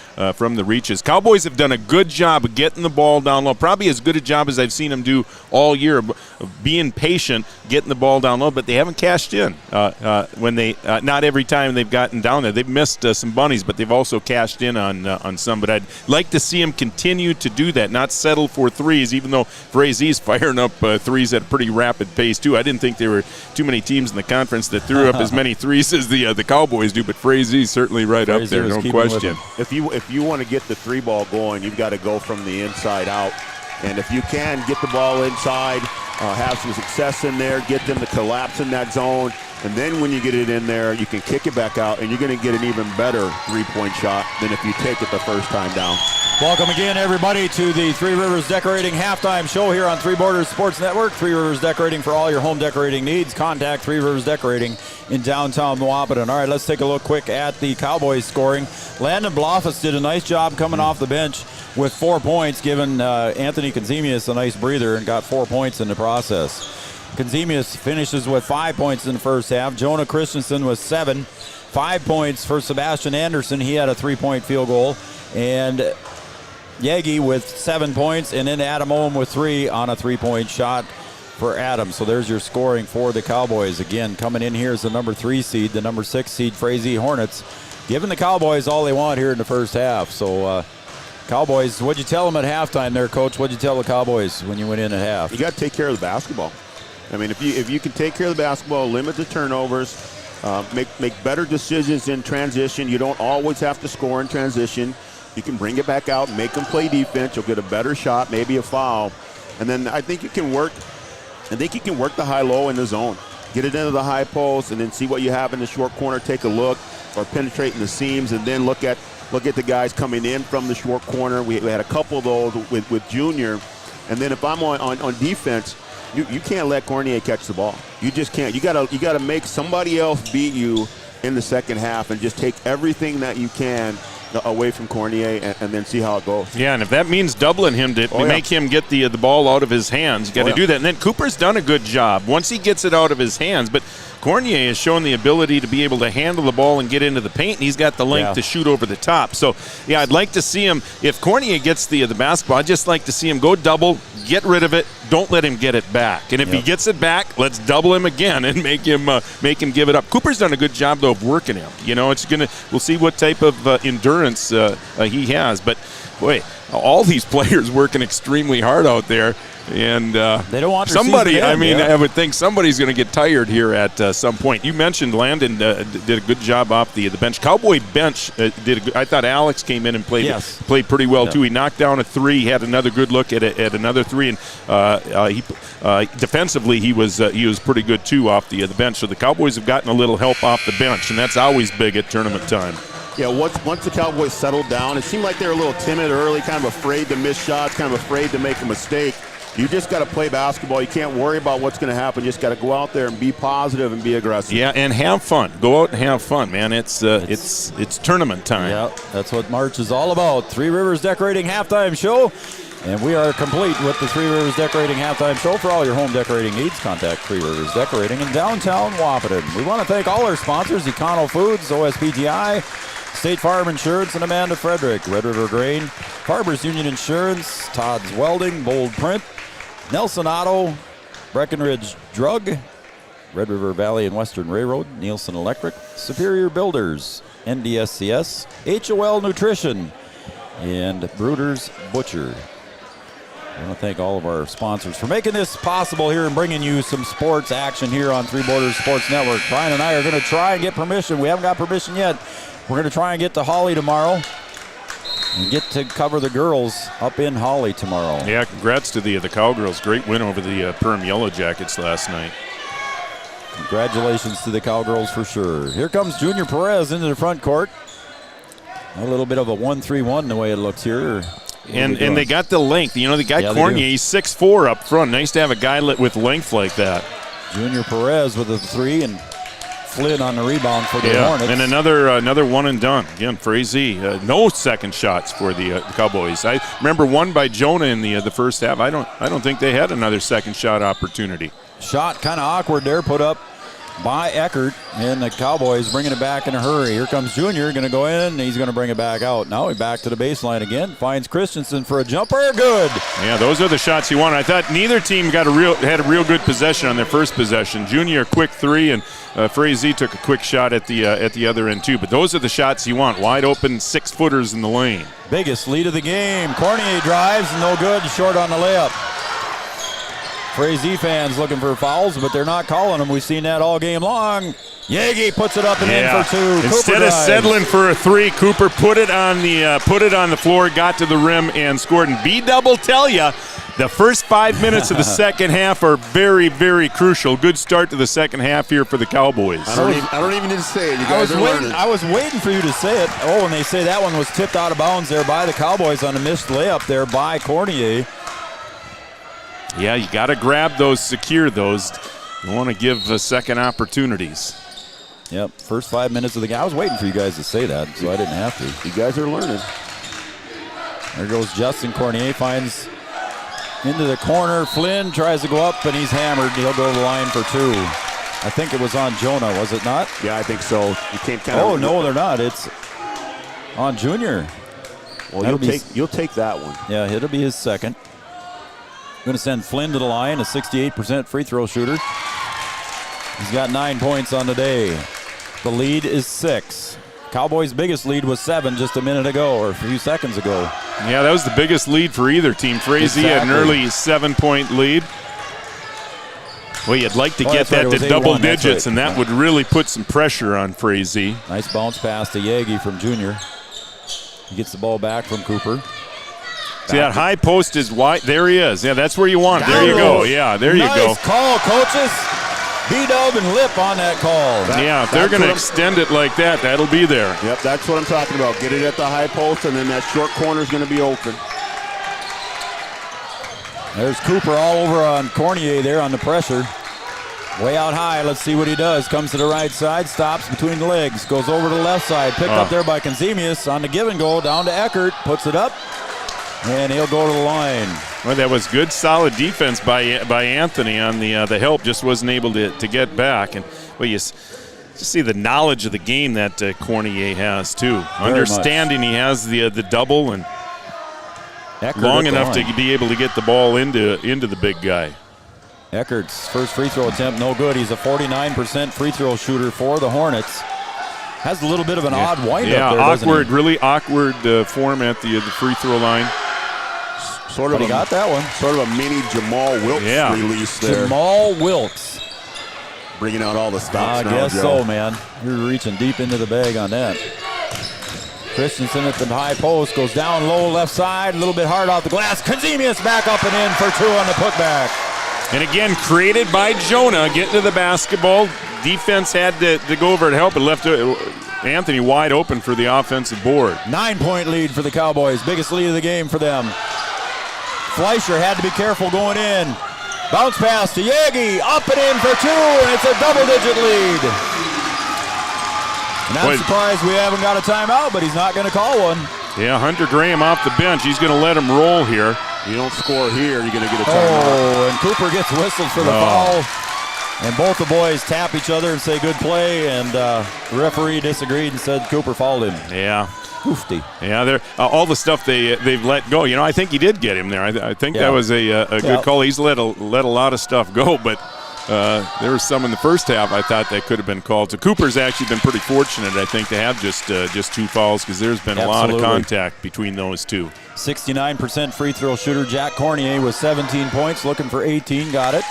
reaches. Cowboys have done a good job of getting the ball down low, probably as good a job as I've seen them do all year, of being patient, getting the ball down low, but they haven't cashed in when they not every time they've gotten down there. They've missed some bunnies, but they've also cashed in on some. But I'd like to see them continue to do that, not settle for threes, even though Frazee's firing up threes at a pretty rapid pace too. I didn't think there were too many teams in the conference that threw up as many threes as the Cowboys do, but Frazee's certainly right up there, no question. If you want to get the 3 ball going, you've got to go from the inside out. And if you can get the ball inside, have some success in there, get them to collapse in that zone, and then when you get it in there, you can kick it back out, and you're going to get an even better 3-point shot than if you take it the first time down. Welcome again, everybody, to the Three Rivers Decorating Halftime Show here on Three Borders Sports Network. Three Rivers Decorating for all your home decorating needs. Contact Three Rivers Decorating in downtown Wapaton. All right, let's take a look quick at the Cowboys scoring. Landon Blofus did a nice job coming off the bench with 4 points, giving Anthony Kazemius a nice breather, and got 4 points in the process. Kazemius finishes with 5 points in the first half. Jonah Christensen was 7. 5 points for Sebastian Anderson. He had a 3-point field goal. And Yagi with 7 points, and then Adam Ohm with 3 on a 3-point shot for Adam. So there's your scoring for the Cowboys. Again, coming in here is the number 3 seed, the number 6 seed Frazee Hornets, giving the Cowboys all they want here in the first half. So Cowboys, what'd you tell them at halftime there, Coach? What'd you tell the Cowboys when you went in at half? You got to take care of the basketball. I mean, if you can take care of the basketball, limit the turnovers, make better decisions in transition. You don't always have to score in transition. You can bring it back out, make them play defense. You'll get a better shot, maybe a foul. And then I think you can work the high-low in the zone. Get it into the high post and then see what you have in the short corner. Take a look, or penetrating the seams, and then look at the guys coming in from the short corner. We had a couple of those with Junior. And then if I'm on defense, you can't let Cornier catch the ball. You just can't. You gotta make somebody else beat you in the second half and just take everything that you can away from Cornier and then see how it goes. Yeah, and if that means doubling him to make him get the ball out of his hands, you got to do that. And then Cooper's done a good job once he gets it out of his hands. But Cornier has shown the ability to be able to handle the ball and get into the paint, and he's got the length to shoot over the top. So, yeah, I'd like to see him, if Cornier gets the basketball, I'd just like to see him go double, get rid of it, don't let him get it back. And if he gets it back, let's double him again and make him give it up. Cooper's done a good job, though, of working him. You know, we'll see what type of endurance he has. But, boy, all these players working extremely hard out there. And they don't want somebody. I mean, I would think somebody's going to get tired here at some point. You mentioned Landon did a good job off the bench. Cowboy bench did. I thought Alex came in and played pretty well too. He knocked down a 3. He had another good look at another 3, and he defensively he was pretty good too off the bench. So the Cowboys have gotten a little help off the bench, and that's always big at tournament time. Yeah, once the Cowboys settled down, it seemed like they were a little timid early, kind of afraid to miss shots, kind of afraid to make a mistake. You just got to play basketball. You can't worry about what's going to happen. You just got to go out there and be positive and be aggressive. Yeah, and have fun. Go out and have fun, man. It's tournament time. Yeah, that's what March is all about. Three Rivers Decorating Halftime Show. And we are complete with the Three Rivers Decorating Halftime Show. For all your home decorating needs, contact Three Rivers Decorating in downtown Wapaton. We want to thank all our sponsors, Econo Foods, OSPGI, State Farm Insurance, and Amanda Frederick, Red River Grain, Farmers Union Insurance, Todd's Welding, Bold Print, Nelson Auto, Breckenridge Drug, Red River Valley and Western Railroad, Nielsen Electric, Superior Builders, NDSCS, HOL Nutrition, and Bruder's Butcher. I want to thank all of our sponsors for making this possible here and bringing you some sports action here on Three Borders Sports Network. Brian and I are going to try and get permission. We haven't got permission yet. We're going to try and get to Holly tomorrow and get to cover the girls up in Holly tomorrow. Yeah, congrats to the Cowgirls. Great win over the Perham Yellow Jackets last night. Congratulations to the Cowgirls for sure. Here comes Junior Perez into the front court. A little bit of a 1-3-1 the way it looks here. And they got the length. You know, the guy Cornier, he's 6'4" up front. Nice to have a guy with length like that. Junior Perez with a 3 and Flynn on the rebound for the Hornets. And another one and done. Again, Frazee, no second shots for the Cowboys. I remember one by Jonah in the first half. I don't think they had another second shot opportunity. Shot kind of awkward there, put up by Eckert, and the Cowboys bringing it back in a hurry. Here comes Junior, going to go in, and he's going to bring it back out. Now he's back to the baseline again, finds Christensen for a jumper, good. Yeah, those are the shots you want. I thought neither team had a real good possession on their first possession. Junior, a quick 3, and Frazee took a quick shot at the other end too. But those are the shots you want, wide open 6-footers in the lane. Biggest lead of the game. Cornier drives, no good, short on the layup. Frazee fans looking for fouls, but they're not calling them. We've seen that all game long. Yagi puts it up and in for 2. Instead of settling for a 3, Cooper put it on the floor, got to the rim, and scored. And B-double tell you, the first 5 minutes of the second half are very, very crucial. Good start to the second half here for the Cowboys. I don't even need to say it. You guys are learning. I was waiting for you to say it. Oh, and they say that one was tipped out of bounds there by the Cowboys on a missed layup there by Cornier. Yeah, you got to grab those, secure those. You want to give second opportunities. Yep, first 5 minutes of the game. I was waiting for you guys to say that, so I didn't have to. You guys are learning. There goes Justin Cornier, finds into the corner. Flynn tries to go up, and he's hammered. He'll go to the line for 2. I think it was on Jonah, was it not? Yeah, I think so. You can't kind of. Oh, no, they're not. It's on Junior. Well, you'll take that one. Yeah, it'll be his second. Going to send Flynn to the line, a 68% free throw shooter. He's got 9 points on the day. The lead is 6. Cowboys' biggest lead was 7 just a minute ago, or a few seconds ago. Yeah, that was the biggest lead for either team. Frazee had an early 7-point lead. Well, you'd like to get that to double digits, and that would really put some pressure on Frazee. Nice bounce pass to Yagi from Junior. He gets the ball back from Cooper. See, that high post is wide. There he is. Yeah, that's where you want it. There you go. Yeah, there you go. Nice call, coaches. B-Dub and Lip on that call. Yeah, if they're going to extend it like that, that'll be there. Yep, that's what I'm talking about. Get it at the high post, and then that short corner is going to be open. There's Cooper all over on Cornier there on the pressure. Way out high. Let's see what he does. Comes to the right side, stops between the legs, goes over to the left side. Picked up there by Konzemius on the give and go. Down to Eckert, puts it up, and he'll go to the line. Well, that was good, solid defense by Anthony on the help. Just wasn't able to get back. And well, you just see the knowledge of the game that Cornier has too. Understanding he has the double and Eckert long enough to be able to get the ball into the big guy. Eckert's first free throw attempt, no good. He's a 49% free throw shooter for the Hornets. Has a little bit of an odd wind-up there, doesn't awkward, he? Really awkward form at the free throw line. Sort of he got that one. Sort of a mini Jamal Wilkes release there. Jamal Wilkes. Bringing out all the stops now, I guess Joe. so, man. You're reaching deep into the bag on that. Christensen at the high post, goes down low left side, a little bit hard off the glass. Konzemius back up and in for 2 on the putback. And again, created by Jonah, getting to the basketball. Defense had to go over to help, and left Anthony wide open for the offensive board. 9-point lead for the Cowboys. Biggest lead of the game for them. Fleischer had to be careful going in. Bounce pass to Yagi, up and in for 2, and it's a double-digit lead. Not surprised we haven't got a timeout, but he's not going to call one. Yeah, Hunter Graham off the bench. He's going to let him roll here. You don't score here, you're going to get a timeout. Oh, and Cooper gets whistled for the foul. And both the boys tap each other and say good play, and the referee disagreed and said Cooper fouled him. Yeah. Oofty. Yeah, they're all the stuff they've let go. You know, I think he did get him there. I think that was a good call. He's let a lot of stuff go, but there was some in the first half I thought that could have been called. So Cooper's actually been pretty fortunate, I think, to have just 2 fouls, because there's been a lot of contact between those two. 69% free throw shooter Jack Cornier with 17 points, looking for 18, got it.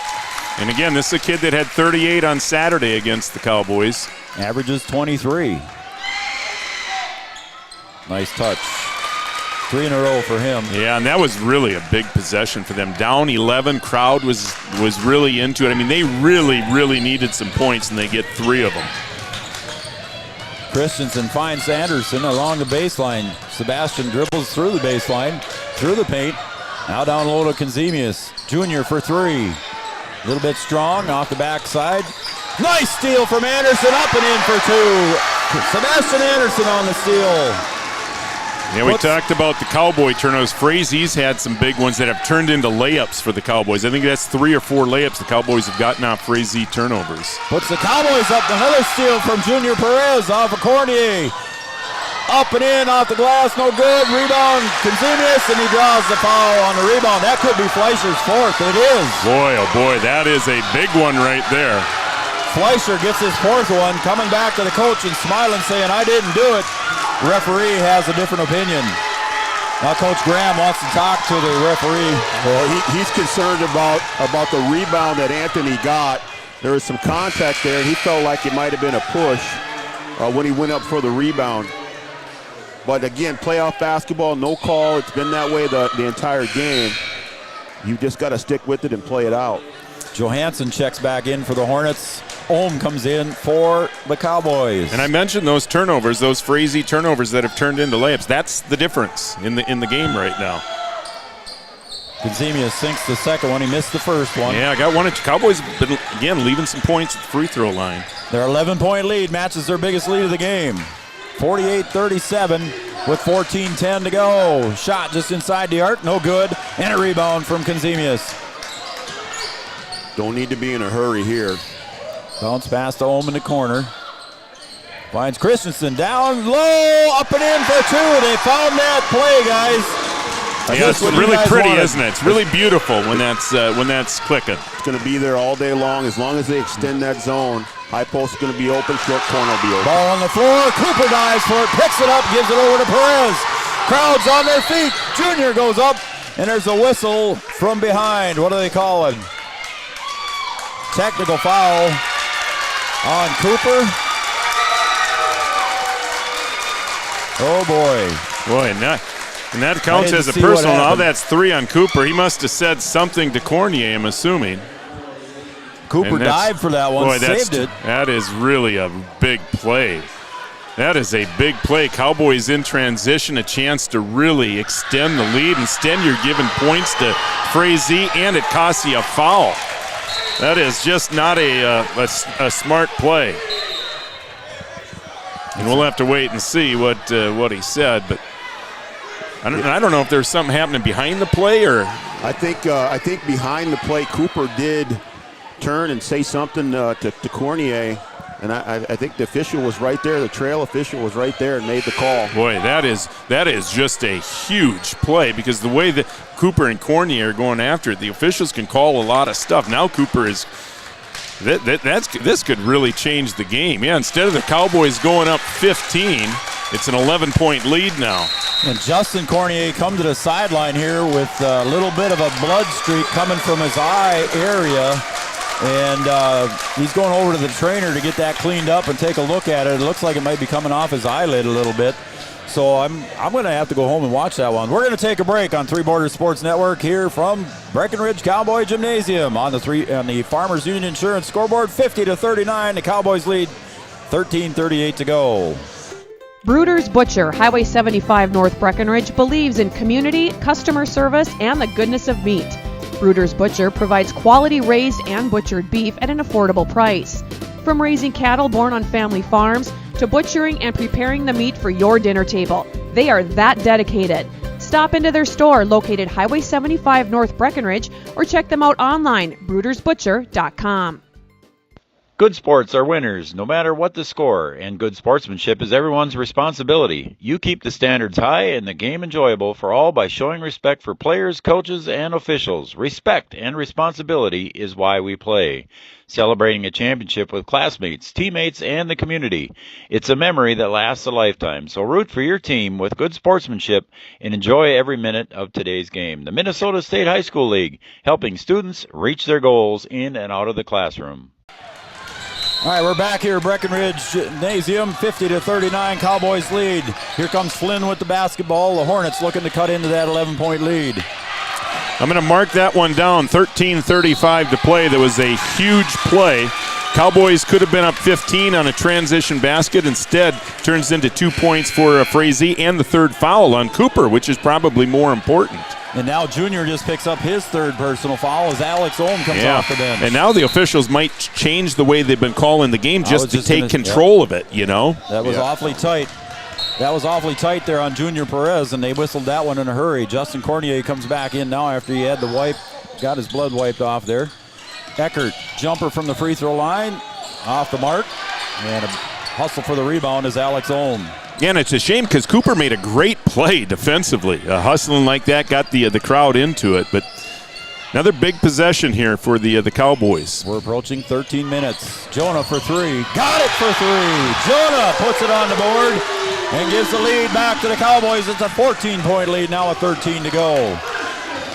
And again, this is a kid that had 38 on Saturday against the Cowboys. Averages 23. Nice touch. 3 in a row for him. Yeah, and that was really a big possession for them. Down 11, crowd was really into it. I mean, they really, really needed some points, and they get 3 of them. Christensen finds Anderson along the baseline. Sebastian dribbles through the baseline, through the paint. Now down low to Kazemius. Junior for 3. A little bit strong off the backside. Nice steal from Anderson, up and in for 2. Sebastian Anderson on the steal. Yeah, we talked about the Cowboy turnovers. Frazee's had some big ones that have turned into layups for the Cowboys. I think that's 3 or 4 layups the Cowboys have gotten off Frazee turnovers. Puts the Cowboys up. Another steal from Junior Perez off of Cornier. Up and in off the glass, no good. Rebound, Kazemius, and he draws the foul on the rebound. That could be Fleischer's 4th. It is. Boy, oh boy, that is a big one right there. Fleischer gets his 4th one, coming back to the coach and smiling, saying, I didn't do it. Referee has a different opinion. Now Coach Graham wants to talk to the referee. Well, he's concerned about the rebound that Anthony got. There was some contact there, and he felt like it might have been a push when he went up for the rebound. But again, playoff basketball, no call. It's been that way the entire game. You just got to stick with it and play it out. Johansson checks back in for the Hornets. Ohm comes in for the Cowboys. And I mentioned those turnovers, those Frazee turnovers that have turned into layups. That's the difference in the game right now. Kazemius sinks the second one. He missed the first one. Yeah, I got one. Cowboys have been, again, leaving some points at the free throw line. Their 11-point lead matches their biggest lead of the game. 48-37 with 14:10 to go. Shot just inside the arc, no good. And a rebound from Kazemius. Don't need to be in a hurry here. Bounce pass to Ohm in the corner. Finds Christensen down low, up and in for 2. They found that play, guys. Yeah, it's really pretty, isn't it? It's really beautiful when that's clicking. It's going to be there all day long as they extend that zone. High post is going to be open, short corner will be open. Ball on the floor, Cooper dives for it, picks it up, gives it over to Perez. Crowd's on their feet. Junior goes up, and there's a whistle from behind. What do they call it? Technical foul on Cooper. Oh boy. Boy, and that counts as a personal. Now that's 3 on Cooper. He must have said something to Cornier, I'm assuming. Cooper dived for that one, saved it. That is really a big play. That is a big play. Cowboys in transition, a chance to really extend the lead. Instead, you're giving points to Frazee, and it costs you a foul. That is just not a smart play. And we'll have to wait and see what he said, but I don't know if there's something happening behind the play or. I think behind the play, Cooper did turn and say something to Cornier, and I think the official was right there. The trail official was right there and made the call. Boy, that is just a huge play, because the way that Cooper and Cornier are going after it, the officials can call a lot of stuff. Now Cooper is. This could really change the game. Yeah, instead of the Cowboys going up 15, it's an 11-point lead now. And Justin Cornier come to the sideline here with a little bit of a blood streak coming from his eye area. And he's going over to the trainer to get that cleaned up and take a look at it. It looks like it might be coming off his eyelid a little bit. So I'm going to have to go home and watch that one. We're going to take a break on Three Borders Sports Network here from Breckenridge Cowboy Gymnasium on the Farmers Union Insurance scoreboard. 50-39, the Cowboys lead. 13:38 to go. Bruder's Butcher, Highway 75 North Breckenridge, believes in community, customer service, and the goodness of meat. Bruder's Butcher provides quality raised and butchered beef at an affordable price. From raising cattle born on family farms to butchering and preparing the meat for your dinner table, they are that dedicated. Stop into their store located Highway 75 North Breckenridge or check them out online, brudersbutcher.com. Good sports are winners, no matter what the score, and good sportsmanship is everyone's responsibility. You keep the standards high and the game enjoyable for all by showing respect for players, coaches, and officials. Respect and responsibility is why we play. Celebrating a championship with classmates, teammates, and the community. It's a memory that lasts a lifetime, so root for your team with good sportsmanship and enjoy every minute of today's game. The Minnesota State High School League, helping students reach their goals in and out of the classroom. All right, we're back here at Breckenridge Gymnasium, 50-39, Cowboys lead. Here comes Flynn with the basketball. The Hornets looking to cut into that 11-point lead. I'm going to mark that one down, 13:35 to play. There was a huge play. Cowboys could have been up 15 on a transition basket. Instead, turns into 2 points for Frazee and the third foul on Cooper, which is probably more important. And now Junior just picks up his third personal foul as Alex Ohm comes off the bench. And now the officials might change the way they've been calling the game just to take control of it, you know? That was awfully tight. That was awfully tight there on Junior Perez, and they whistled that one in a hurry. Justin Cornier comes back in now after he had the wipe, got his blood wiped off there. Eckert, jumper from the free throw line, off the mark, and a hustle for the rebound is Alex Ohm. Yeah, and it's a shame because Cooper made a great play defensively. Hustling like that got the crowd into it, but another big possession here for the Cowboys. We're approaching 13 minutes. Jonah for three. Got it for three. Jonah puts it on the board and gives the lead back to the Cowboys. It's a 14-point lead, now with 13 to go.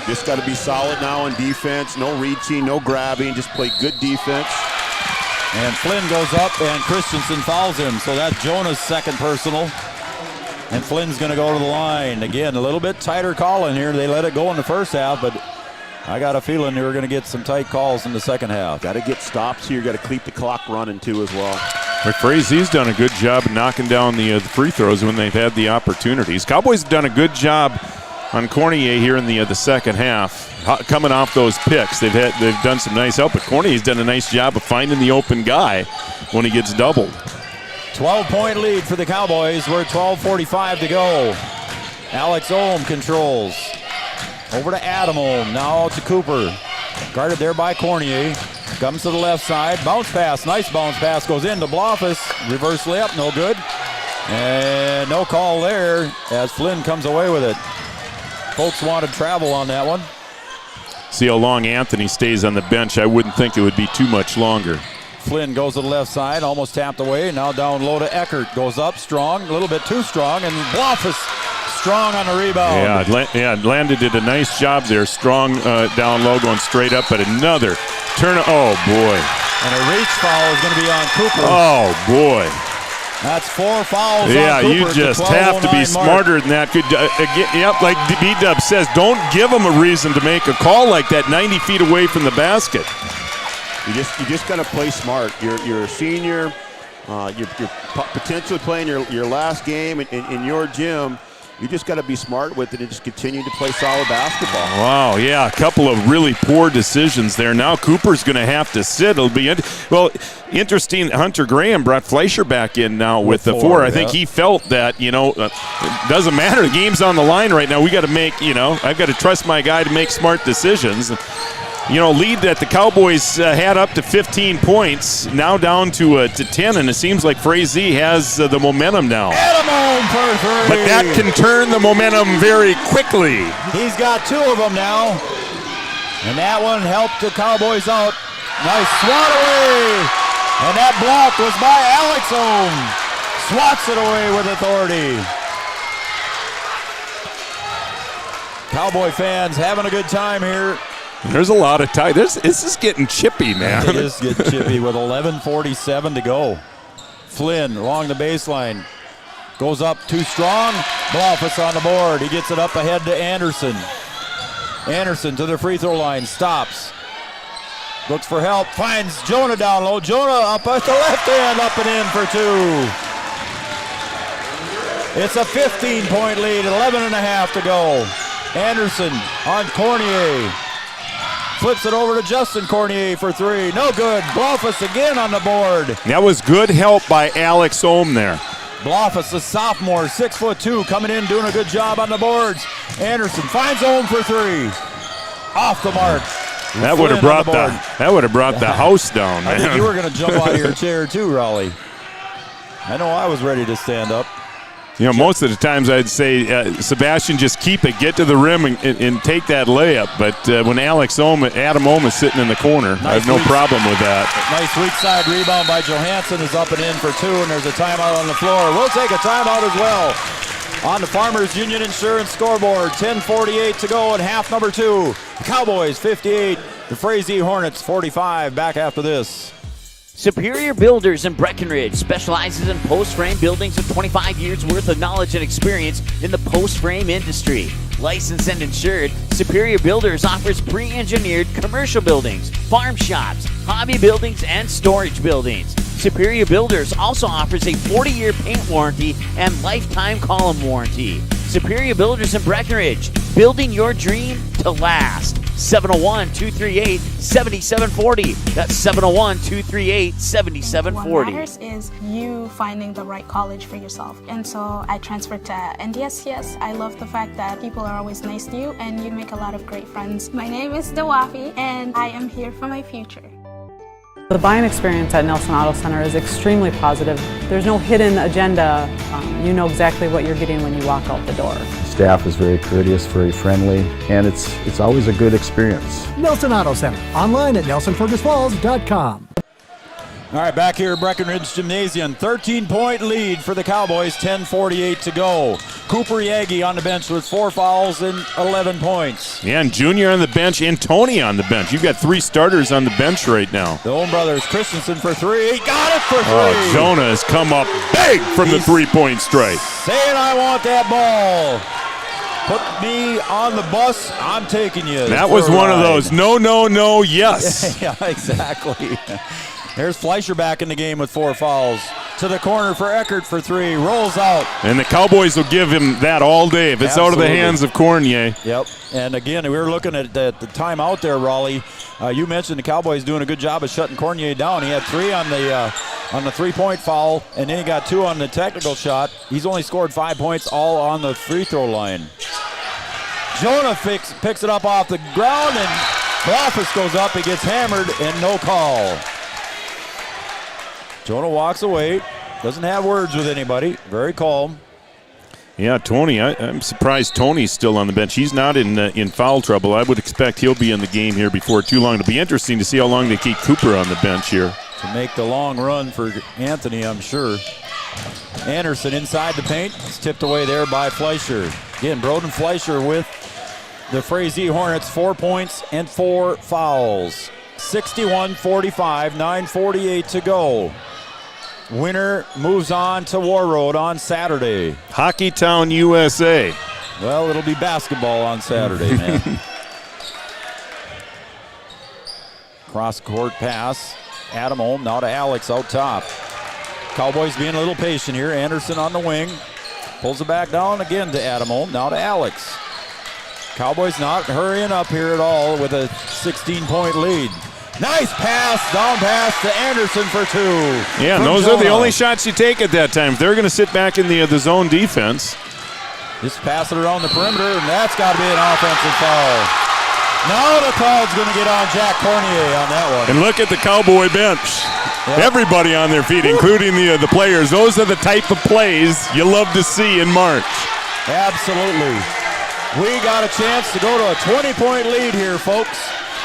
Just got to be solid now in defense. No reaching, no grabbing. Just play good defense. And Flynn goes up, and Christensen fouls him. So that's Jonah's second personal. And Flynn's going to go to the line. Again, a little bit tighter call in here. They let it go in the first half, but I got a feeling they were going to get some tight calls in the second half. Got to get stops here. Got to keep the clock running, too, as well. But Frazee's done a good job of knocking down the free throws when they've had the opportunities. Cowboys have done a good job on Cornier here in the second half, coming off those picks. They've done some nice help, but Cornier's done a nice job of finding the open guy when he gets doubled. 12-point lead for the Cowboys. We're at 12:45 to go. Alex Ohm controls. Over to Adam Ohm, now to Cooper. Guarded there by Cornier. Comes to the left side. Bounce pass, nice bounce pass. Goes into Blofus. Reverse layup, no good. And no call there as Flynn comes away with it. Folks wanted travel on that one. See how long Anthony stays on the bench. I wouldn't think it would be too much longer. Flynn goes to the left side, almost tapped away. Now down low to Eckert. Goes up strong, a little bit too strong, and Blofus strong on the rebound. Landon did a nice job there. Strong down low, going straight up, but another turn. Oh, boy. And a reach foul is going to be on Cooper. Oh, boy. That's 4 fouls on Cooper. Yeah, you just have to be smarter than that. Like B-Dub says, don't give them a reason to make a call like that 90 feet away from the basket. You just got to play smart. You're a senior. You're potentially playing your last game in your gym. You just got to be smart with it and just continue to play solid basketball. Wow, yeah, a couple of really poor decisions there. Now Cooper's going to have to sit. It'll be interesting. Hunter Graham brought Fleischer back in now with the four. I think he felt that it doesn't matter. The game's on the line right now. We got to make I've got to trust my guy to make smart decisions. Lead that the Cowboys had up to 15 points, now down to 10, and it seems like Frazee has the momentum now. Adam Ohm for three. But that can turn the momentum very quickly. He's got 2 of them now, and that one helped the Cowboys out. Nice swat away, and that block was by Alex Ohm. Swats it away with authority. Cowboy fans having a good time here. There's a lot of time. This is getting chippy, man. It is getting chippy with 11:47 to go. Flynn along the baseline. Goes up too strong. Blofus on the board. He gets it up ahead to Anderson. Anderson to the free throw line. Stops. Looks for help. Finds Jonah down low. Jonah up at the left hand. Up and in for 2. It's a 15-point lead. 11.5 to go. Anderson on Cornier. Flips it over to Justin Cornier for 3. No good. Blofus again on the board. That was good help by Alex Ohm there. Blofus, the sophomore, 6'2", coming in, doing a good job on the boards. Anderson finds Ohm for 3. Off the mark. That would have brought the house down, man. I think you were going to jump out of your chair too, Raleigh. I know I was ready to stand up. Most of the times I'd say, Sebastian, just keep it, get to the rim and take that layup. But when Adam Ohm is sitting in the corner, I have no problem with that. Nice weak side rebound by Johansson is up and in for 2, and there's a timeout on the floor. We'll take a timeout as well. On the Farmers Union Insurance scoreboard, 10:48 to go in half number 2. The Cowboys 58, the Frazee Hornets 45. Back after this. Superior Builders in Breckenridge specializes in post-frame buildings with 25 years worth of knowledge and experience in the post-frame industry. Licensed and insured, Superior Builders offers pre-engineered commercial buildings, farm shops, hobby buildings, and storage buildings. Superior Builders also offers a 40-year paint warranty and lifetime column warranty. Superior Builders in Breckenridge, building your dream to last. 701-238-7740. That's 701-238-7740. What matters is you finding the right college for yourself. And so I transferred to NDSCS. I love the fact that people are always nice to you and you make a lot of great friends. My name is Dawafi and I am here for my future. The buying experience at Nelson Auto Center is extremely positive. There's no hidden agenda. You know exactly what you're getting when you walk out the door. Staff is very courteous, very friendly, and it's always a good experience. Nelson Auto Center, online at nelsonfergusfalls.com. All right, back here at Breckenridge Gymnasium, 13-point lead for the Cowboys, 10:48 to go. Cooper Yagi on the bench with 4 fouls and 11 points. Yeah, and Junior on the bench and Tony on the bench. You've got 3 starters on the bench right now. The Owen brothers, Christensen for 3. He got it for 3. Oh, Jonah has come up big from the 3-point strike. Saying I want that ball. Put me on the bus, I'm taking you. That was one of those no, no, no, yes. Yeah, exactly. There's Fleischer back in the game with 4 fouls. To the corner for Eckert for 3. Rolls out. And the Cowboys will give him that all day if it's out of the hands of Cornier. Yep. And again, we were looking at the timeout there, Raleigh. You mentioned the Cowboys doing a good job of shutting Cornier down. He had 3 on the 3-point foul, and then he got 2 on the technical shot. He's only scored 5 points, all on the free throw line. Jonah picks it up off the ground, and Bloffus goes up. He gets hammered, and no call. Jonah walks away, doesn't have words with anybody, very calm. Yeah, Tony, I'm surprised Tony's still on the bench. He's not in foul trouble. I would expect he'll be in the game here before too long. It'll be interesting to see how long they keep Cooper on the bench here. To make the long run for Anthony, I'm sure. Anderson inside the paint. It's tipped away there by Fleischer. Again, Broden Fleischer with the Frazee Hornets, 4 points and 4 fouls. 61-45, 9:48 to go. Winner moves on to War Road on Saturday. Hockeytown, USA. Well, it'll be basketball on Saturday, man. Cross-court pass. Adam Ohm now to Alex out top. Cowboys being a little patient here. Anderson on the wing. Pulls it back down again to Adam Ohm. Now to Alex. Cowboys not hurrying up here at all with a 16-point lead. Nice pass, down pass to Anderson for 2. Yeah, and those are the only shots you take at that time. If they're going to sit back in the zone defense. Just pass it around the perimeter, and that's got to be an offensive foul. Now the call's going to get on Jack Cornier on that one. And look at the Cowboy bench. Yep. Everybody on their feet, including the players. Those are the type of plays you love to see in March. Absolutely. We got a chance to go to a 20-point lead here, folks.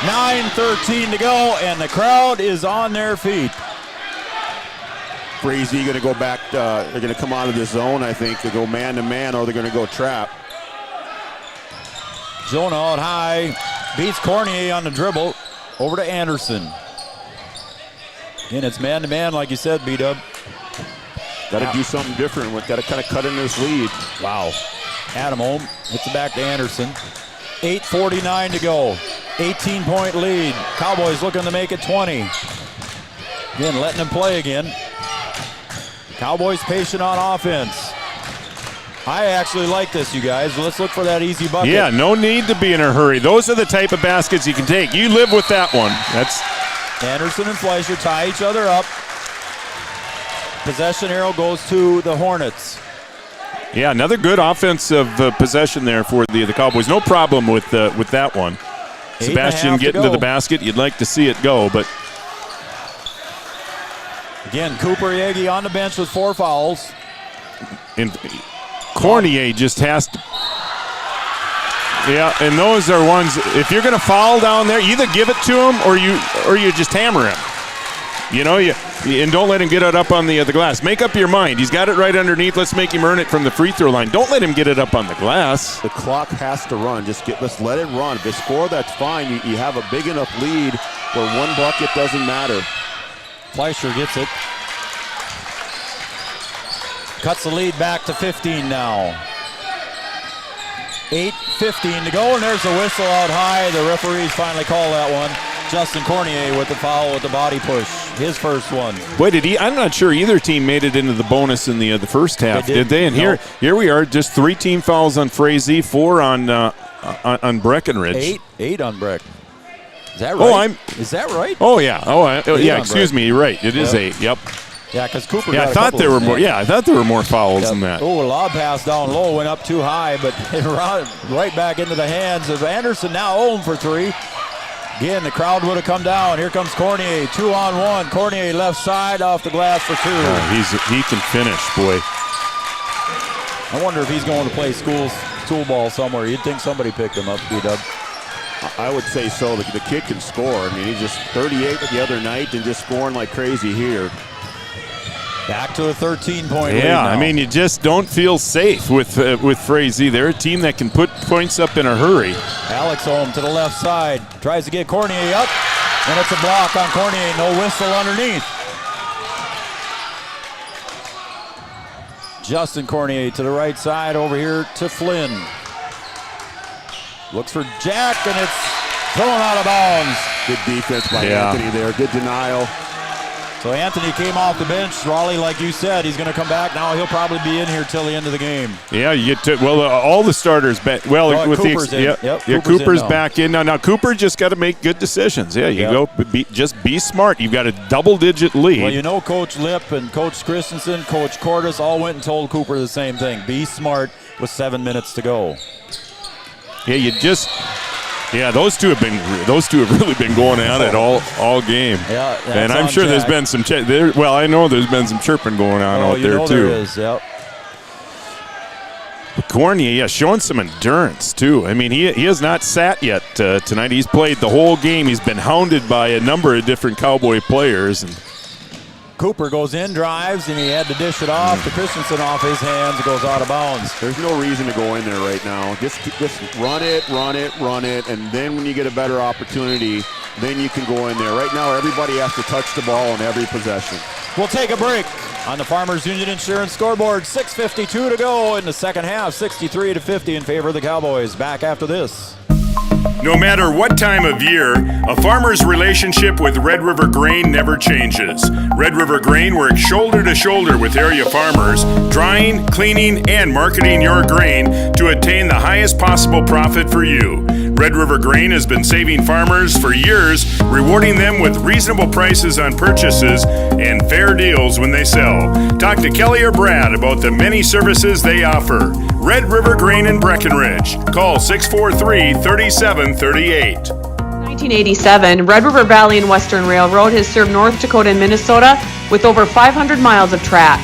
9:13 to go, and the crowd is on their feet. Frazee going to go back. They're going to come out of the zone, I think. They go man-to-man, or they're going to go trap. Jonah out high. Beats Cornier on the dribble. Over to Anderson. Again, it's man-to-man, like you said, B-Dub. Got to do something different. We've got to kind of cut in this lead. Wow. Adam Ohm hits it back to Anderson. 8:49 to go. 18-point lead. Cowboys looking to make it 20. Again, letting them play again. Cowboys patient on offense. I actually like this, you guys. Let's look for that easy bucket. Yeah, no need to be in a hurry. Those are the type of baskets you can take. You live with that one. That's Anderson and Fleischer tie each other up. Possession arrow goes to the Hornets. Yeah, another good offensive possession there for the Cowboys. No problem with that one. Sebastian getting to the basket. You'd like to see it go, but again, Cooper Yagi on the bench with 4 fouls. And Cornier just has to. Yeah, and those are ones. If you're going to foul down there, either give it to him or you just hammer him. You know, and don't let him get it up on the glass. Make up your mind. He's got it right underneath. Let's make him earn it from the free throw line. Don't let him get it up on the glass. The clock has to run. Let's let it run. If they score, that's fine. You have a big enough lead where one bucket doesn't matter. Fleischer gets it. Cuts the lead back to 15 now. 8:15 to go, and there's a whistle out high. The referees finally call that one. Justin Cornier with the foul with the body push. His first one. Boy, I'm not sure either team made it into the bonus in the first half, did they? And no. here we are, just 3 team fouls on Frazee, 4 on Breckenridge. 8 on Breck. Is that right? Is that right? Oh yeah. Yeah. Excuse me. You're right. It is 8. Yep. Yeah, because Cooper. Yeah, I thought there were more. Yeah, I thought there were more fouls than that. Oh, a lob pass down low, went up too high, but it right back into the hands of Anderson. Now 0 for 3. Again, the crowd would have come down. Here comes Cornier, 2-on-1. Cornier left side off the glass for 2. He can finish, boy. I wonder if he's going to play school ball somewhere. You'd think somebody picked him up, B-Dub. I would say so. The kid can score. I mean, he's just 38 the other night and just scoring like crazy here. Back to a 13-point lead Yeah, now. I mean, you just don't feel safe with Frazee. They're a team that can put points up in a hurry. Alex Holm to the left side. Tries to get Cornier up, and it's a block on Cornier. No whistle underneath. Justin Cornier to the right side over here to Flynn. Looks for Jack, and it's thrown out of bounds. Good defense by Anthony there. Good denial. So Anthony came off the bench. Raleigh, like you said, he's going to come back. Now he'll probably be in here till the end of the game. Yeah, you get to all the starters back. Well, with Cooper's in. Cooper's back in now. Cooper just got to make good decisions. Yeah, you just be smart. You've got a double-digit lead. Well, you know, Coach Lipp and Coach Christensen, Coach Cordes all went and told Cooper the same thing. Be smart with 7 minutes to go. Yeah, those two have really been going at it all game. Yeah, and I'm sure there's been some I know there's been some chirping going on out there too. There is, yep. Cornier, showing some endurance too. I mean, he has not sat yet tonight. He's played the whole game. He's been hounded by a number of different Cowboy players. And Cooper goes in, drives, and he had to dish it off to Christensen off his hands. It goes out of bounds. There's no reason to go in there right now. Just run it, and then when you get a better opportunity, then you can go in there. Right now, everybody has to touch the ball on every possession. We'll take a break on the Farmers Union Insurance scoreboard. 6:52 to go in the second half. 63-50 in favor of the Cowboys. Back after this. No matter what time of year, a farmer's relationship with Red River Grain never changes. Red River Grain works shoulder to shoulder with area farmers, drying, cleaning, and marketing your grain to attain the highest possible profit for you. Red River Grain has been saving farmers for years, rewarding them with reasonable prices on purchases and fair deals when they sell. Talk to Kelly or Brad about the many services they offer. Red River Grain in Breckenridge. Call 643-3738. 1987, Red River Valley and Western Railroad has served North Dakota and Minnesota with over 500 miles of track.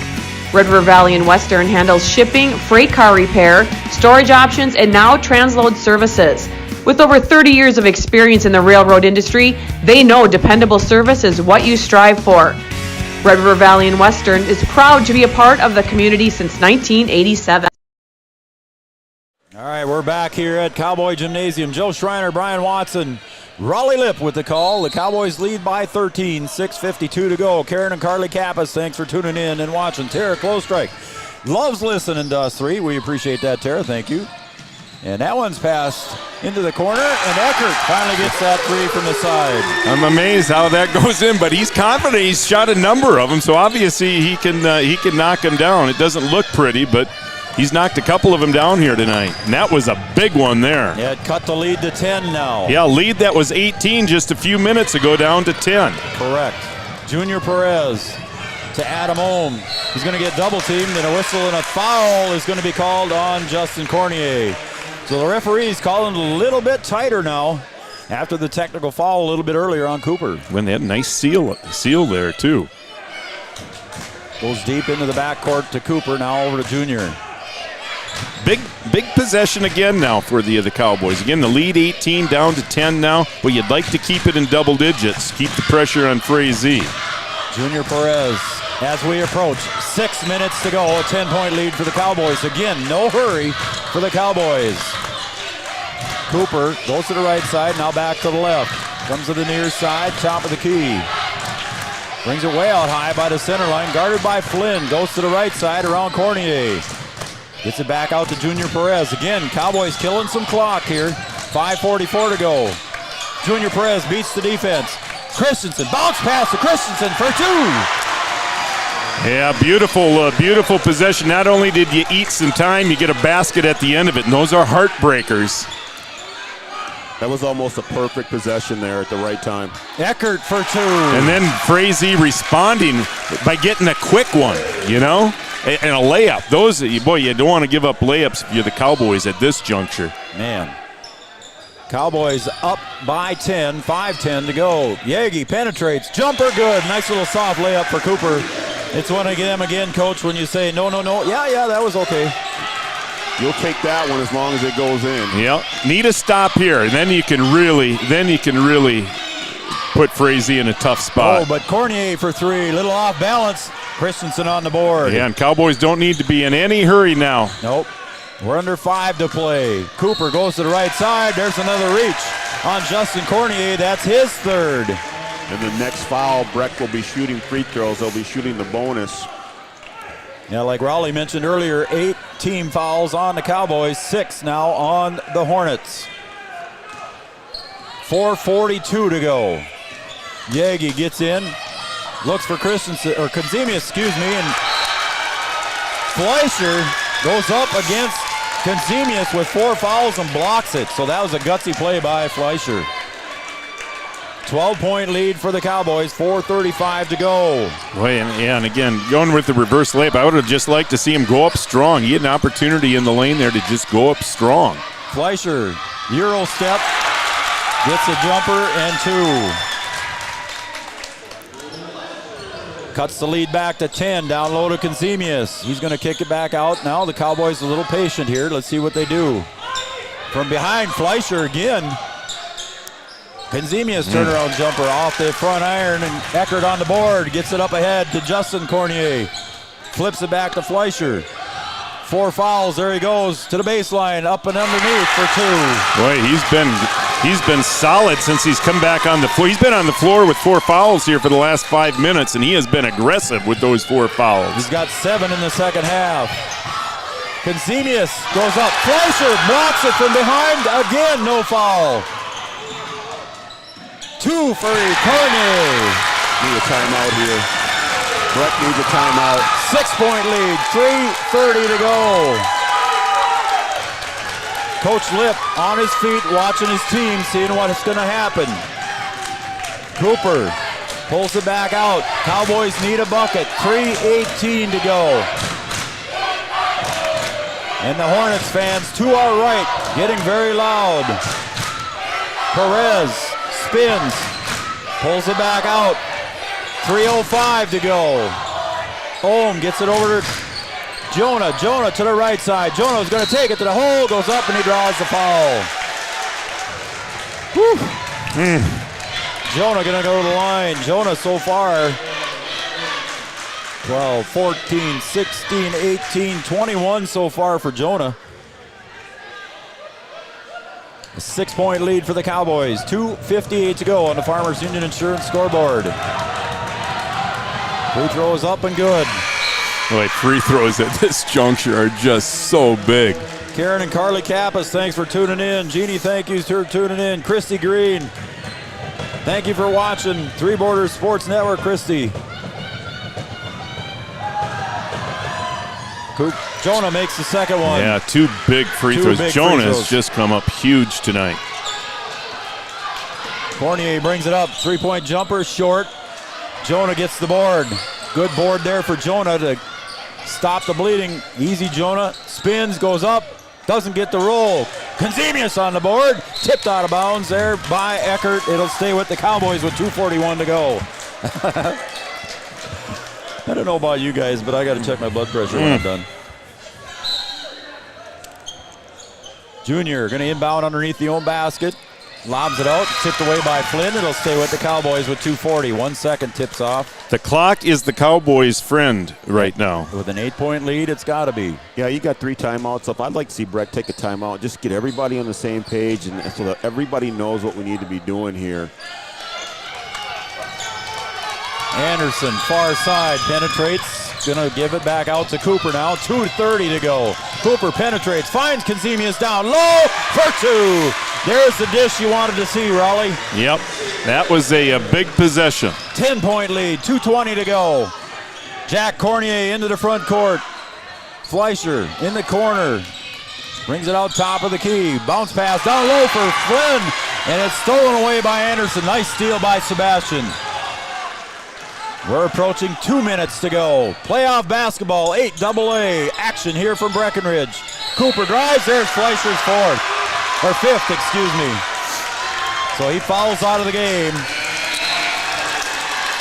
Red River Valley and Western handles shipping, freight car repair, storage options, and now transload services. With over 30 years of experience in the railroad industry, they know dependable service is what you strive for. Red River Valley and Western is proud to be a part of the community since 1987. All right, we're back here at Cowboy Gymnasium. Joe Schreiner, Brian Watson, Raleigh Lipp with the call. The Cowboys lead by 13, 6:52 to go. Karen and Carly Kappas, thanks for tuning in and watching. Tara Clostrike loves listening to us three. We appreciate that, Tara. Thank you. And that one's passed into the corner, and Eckert finally gets that three from the side. I'm amazed how that goes in, but he's confident. He's shot a number of them, so obviously he can knock them down. It doesn't look pretty, but he's knocked a couple of them down here tonight, and that was a big one there. Yeah, it cut the lead to 10 now. Yeah, lead that was 18 just a few minutes ago down to 10. Correct. Junior Perez to Adam Ohm. He's going to get double teamed, and a whistle and a foul is going to be called on Justin Cornier. So the referee's calling a little bit tighter now after the technical foul a little bit earlier on Cooper. When they had a nice seal there too. Goes deep into the backcourt to Cooper, now over to Junior. Big possession again now for the Cowboys. Again, the lead 18 down to 10 now, but you'd like to keep it in double digits. Keep the pressure on Frazee. Junior Perez, as we approach 6 minutes to go, a 10-point lead for the Cowboys. Again, no hurry for the Cowboys. Cooper goes to the right side, now back to the left. Comes to the near side, top of the key. Brings it way out high by the center line. Guarded by Flynn. Goes to the right side around Cornier. Gets it back out to Junior Perez. Again, Cowboys killing some clock here. 5:44 to go. Junior Perez beats the defense. Christensen, bounce pass to Christensen for 2. Yeah, beautiful possession. Not only did you eat some time, you get a basket at the end of it, and those are heartbreakers. That was almost a perfect possession there at the right time. Eckert for 2. And then Frazee responding by getting a quick one, you know? And a layup. Those, boy, you don't want to give up layups if you're the Cowboys at this juncture. Man. Cowboys up by 10, 5:10 to go. Yagi penetrates, jumper good. Nice little soft layup for Cooper. It's one of them again, Coach, when you say no. Yeah, that was okay. You'll take that one as long as it goes in. Yep. Need a stop here, and then you can really put Frazee in a tough spot. Oh, but Cornier for 3, little off balance. Christensen on the board. Yeah, and Cowboys don't need to be in any hurry now. Nope. We're under 5 to play. Cooper goes to the right side. There's another reach on Justin Cornier. That's his 3rd. And the next foul, Breck will be shooting free throws. They'll be shooting the bonus. Yeah, like Raleigh mentioned earlier, 8 team fouls on the Cowboys, 6 now on the Hornets. 4:42 to go. Yagi gets in, looks for Christensen, or Kazemius, and Fleischer goes up against Kazemius with 4 fouls and blocks it. So that was a gutsy play by Fleischer. 12-point lead for the Cowboys, 4:35 to go. Boy, and again, going with the reverse layup, I would have just liked to see him go up strong. He had an opportunity in the lane there to just go up strong. Fleischer, Euro step, gets a jumper and 2. Cuts the lead back to 10, down low to Kazemius. He's going to kick it back out. Now the Cowboys a little patient here. Let's see what they do. From behind, Fleischer again. Kazemius turnaround jumper off the front iron, and Eckert on the board. Gets it up ahead to Justin Cornier. Flips it back to Fleischer. 4 fouls. There he goes to the baseline, up and underneath for 2. Boy, he's been solid since he's come back on the floor. He's been on the floor with 4 fouls here for the last 5 minutes, and he has been aggressive with those 4 fouls. He's got 7 in the second half. Kazemius goes up. Fleischer blocks it from behind. Again, no foul. 2 for Cornier. Need a timeout here. Breck needs a timeout. 6-point lead, 3:30 to go. Coach Lip on his feet, watching his team, seeing what's going to happen. Cooper pulls it back out. Cowboys need a bucket. 3:18 to go. And the Hornets fans to our right, getting very loud. Perez spins, pulls it back out. 3:05 to go. Ohm gets it over to Jonah. Jonah to the right side. Jonah's going to take it to the hole, goes up, and he draws the foul. Jonah going to go to the line. Jonah so far 12, 14, 16, 18, 21 so far for Jonah. A 6-point lead for the Cowboys. 2:58 to go on the Farmers Union Insurance scoreboard. Free throws up and good. Boy, free throws at this juncture are just so big. Karen and Carly Kappas, thanks for tuning in. Jeannie, thank you for tuning in. Christy Green, thank you for watching. Three Borders Sports Network, Christy. Jonah makes the second one. Yeah, 2 big free throws. Jonah's just come up huge tonight. Cornier brings it up. 3-point jumper, short. Jonah gets the board. Good board there for Jonah to stop the bleeding. Easy Jonah. Spins, goes up. Doesn't get the roll. Kazemius on the board. Tipped out of bounds there by Eckert. It'll stay with the Cowboys with 2:41 to go. I don't know about you guys, but I got to check my blood pressure when I'm done. Junior going to inbound underneath the own basket. Lobs it out, tipped away by Flynn. It'll stay with the Cowboys with 2:40. 1 second tips off. The clock is the Cowboys' friend right now. With an 8-point lead, it's got to be. Yeah, you got 3 timeouts up. I'd like to see Breck take a timeout, just get everybody on the same page, and so that everybody knows what we need to be doing here. Anderson, far side, penetrates. Gonna give it back out to Cooper now. 2:30 to go. Cooper penetrates, finds Consemius down low for 2. There's the dish you wanted to see, Raleigh. Yep, that was a big possession. 10-point lead, 2:20 to go. Jack Cornier into the front court. Fleischer in the corner. Brings it out top of the key. Bounce pass down low for Flynn. And it's stolen away by Anderson. Nice steal by Sebastian. We're approaching 2 minutes to go. Playoff basketball, 8AA. Action here from Breckenridge. Cooper drives. There's Fleischer's fifth, excuse me. So he fouls out of the game.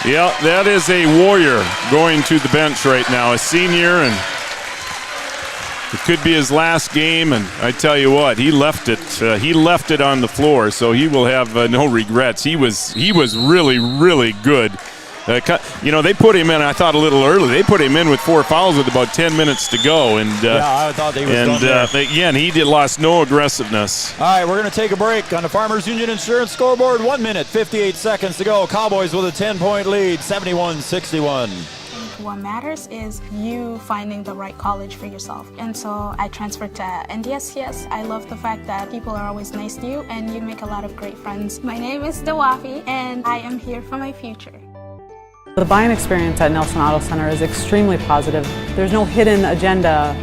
Yeah, that is a warrior going to the bench right now. A senior, and it could be his last game, and I tell you what, he left it on the floor, so he will have no regrets. He was really, really good. They put him in, I thought, a little early. They put him in with 4 fouls with about 10 minutes to go. And I thought they was done there. Again, he lost no aggressiveness. All right, we're going to take a break on the Farmers Union Insurance scoreboard. 1 minute, 58 seconds to go. Cowboys with a 10-point lead, 71-61. What matters is you finding the right college for yourself. And so I transferred to NDSCS. I love the fact that people are always nice to you and you make a lot of great friends. My name is Dawafi and I am here for my future. The buying experience at Nelson Auto Center is extremely positive. There's no hidden agenda.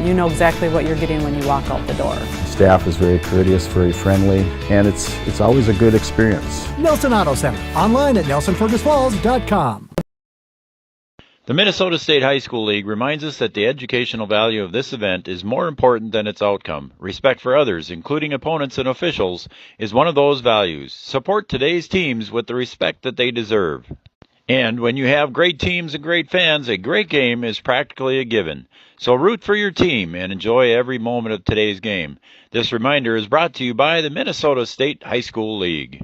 You know exactly what you're getting when you walk out the door. Staff is very courteous, very friendly, and it's always a good experience. Nelson Auto Center, online at nelsonfergusfalls.com. The Minnesota State High School League reminds us that the educational value of this event is more important than its outcome. Respect for others, including opponents and officials, is one of those values. Support today's teams with the respect that they deserve. And when you have great teams and great fans, a great game is practically a given. So root for your team and enjoy every moment of today's game. This reminder is brought to you by the Minnesota State High School League.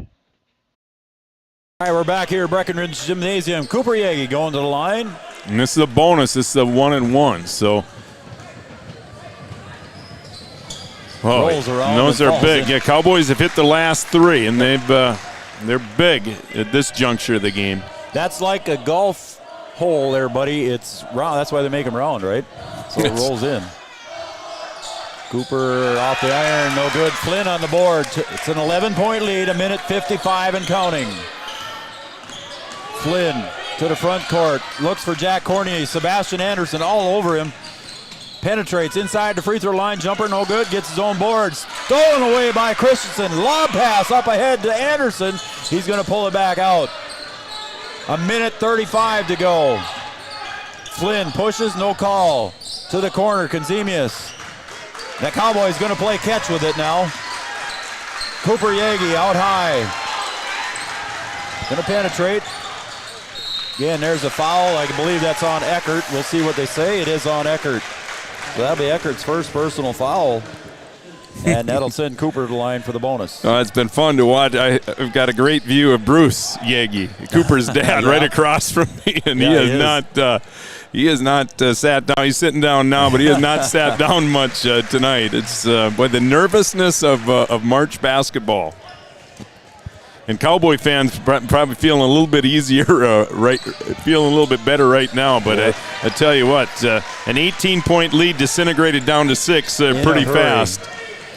All right, we're back here at Breckenridge Gymnasium. Cooper Yagi going to the line. And this is a bonus. This is a 1-and-1. So, rolls around. Those are big. In. Yeah, Cowboys have hit the last 3, and they're big at this juncture of the game. That's like a golf hole there, buddy. It's round. That's why they make them round, right? So it rolls in. Cooper off the iron, no good. Flynn on the board. It's an 11-point lead, 1:55 and counting. Flynn to the front court, looks for Jack Cornier. Sebastian Anderson all over him. Penetrates inside the free throw line. Jumper no good. Gets his own boards. Stolen away by Christensen. Lob pass up ahead to Anderson. He's going to pull it back out. 1:35 to go. Flynn pushes, no call. To the corner, Consemius. The Cowboys going to play catch with it now. Cooper Yagi out high. Going to penetrate. Again, there's a foul. I believe that's on Eckert. We'll see what they say. It is on Eckert. So that'll be Eckert's first personal foul. And that'll send Cooper to the line for the bonus. It's been fun to watch. I've got a great view of Bruce Yagi, Cooper's dad, right across from me, and he has not sat down. He's sitting down now, but he has not sat down much tonight. It's the nervousness of March basketball. And Cowboy fans probably feeling a little bit easier, feeling a little bit better right now. But I tell you what, an 18-point lead disintegrated down to 6 pretty fast.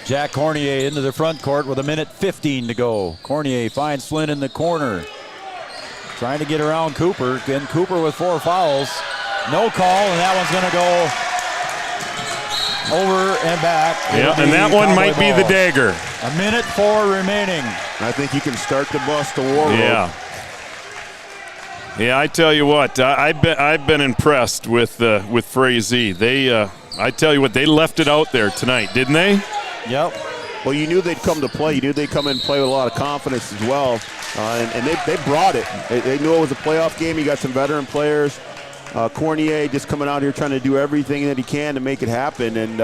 Jack Cornier into the front court with 1:15 to go. Cornier finds Flynn in the corner. Trying to get around Cooper. Again, Cooper with 4 fouls. No call, and that one's going to go over and back. Yeah, and that one might be the dagger. 1:04 remaining. I think you can start to bust the war road. Yeah, I tell you what, I've been impressed with Frazee. I tell you what, they left it out there tonight, didn't they? Yep. Well, you knew they'd come to play. You knew they'd come in and play with a lot of confidence as well. And they brought it. They knew it was a playoff game. You got some veteran players. Cornier just coming out here trying to do everything that he can to make it happen. And,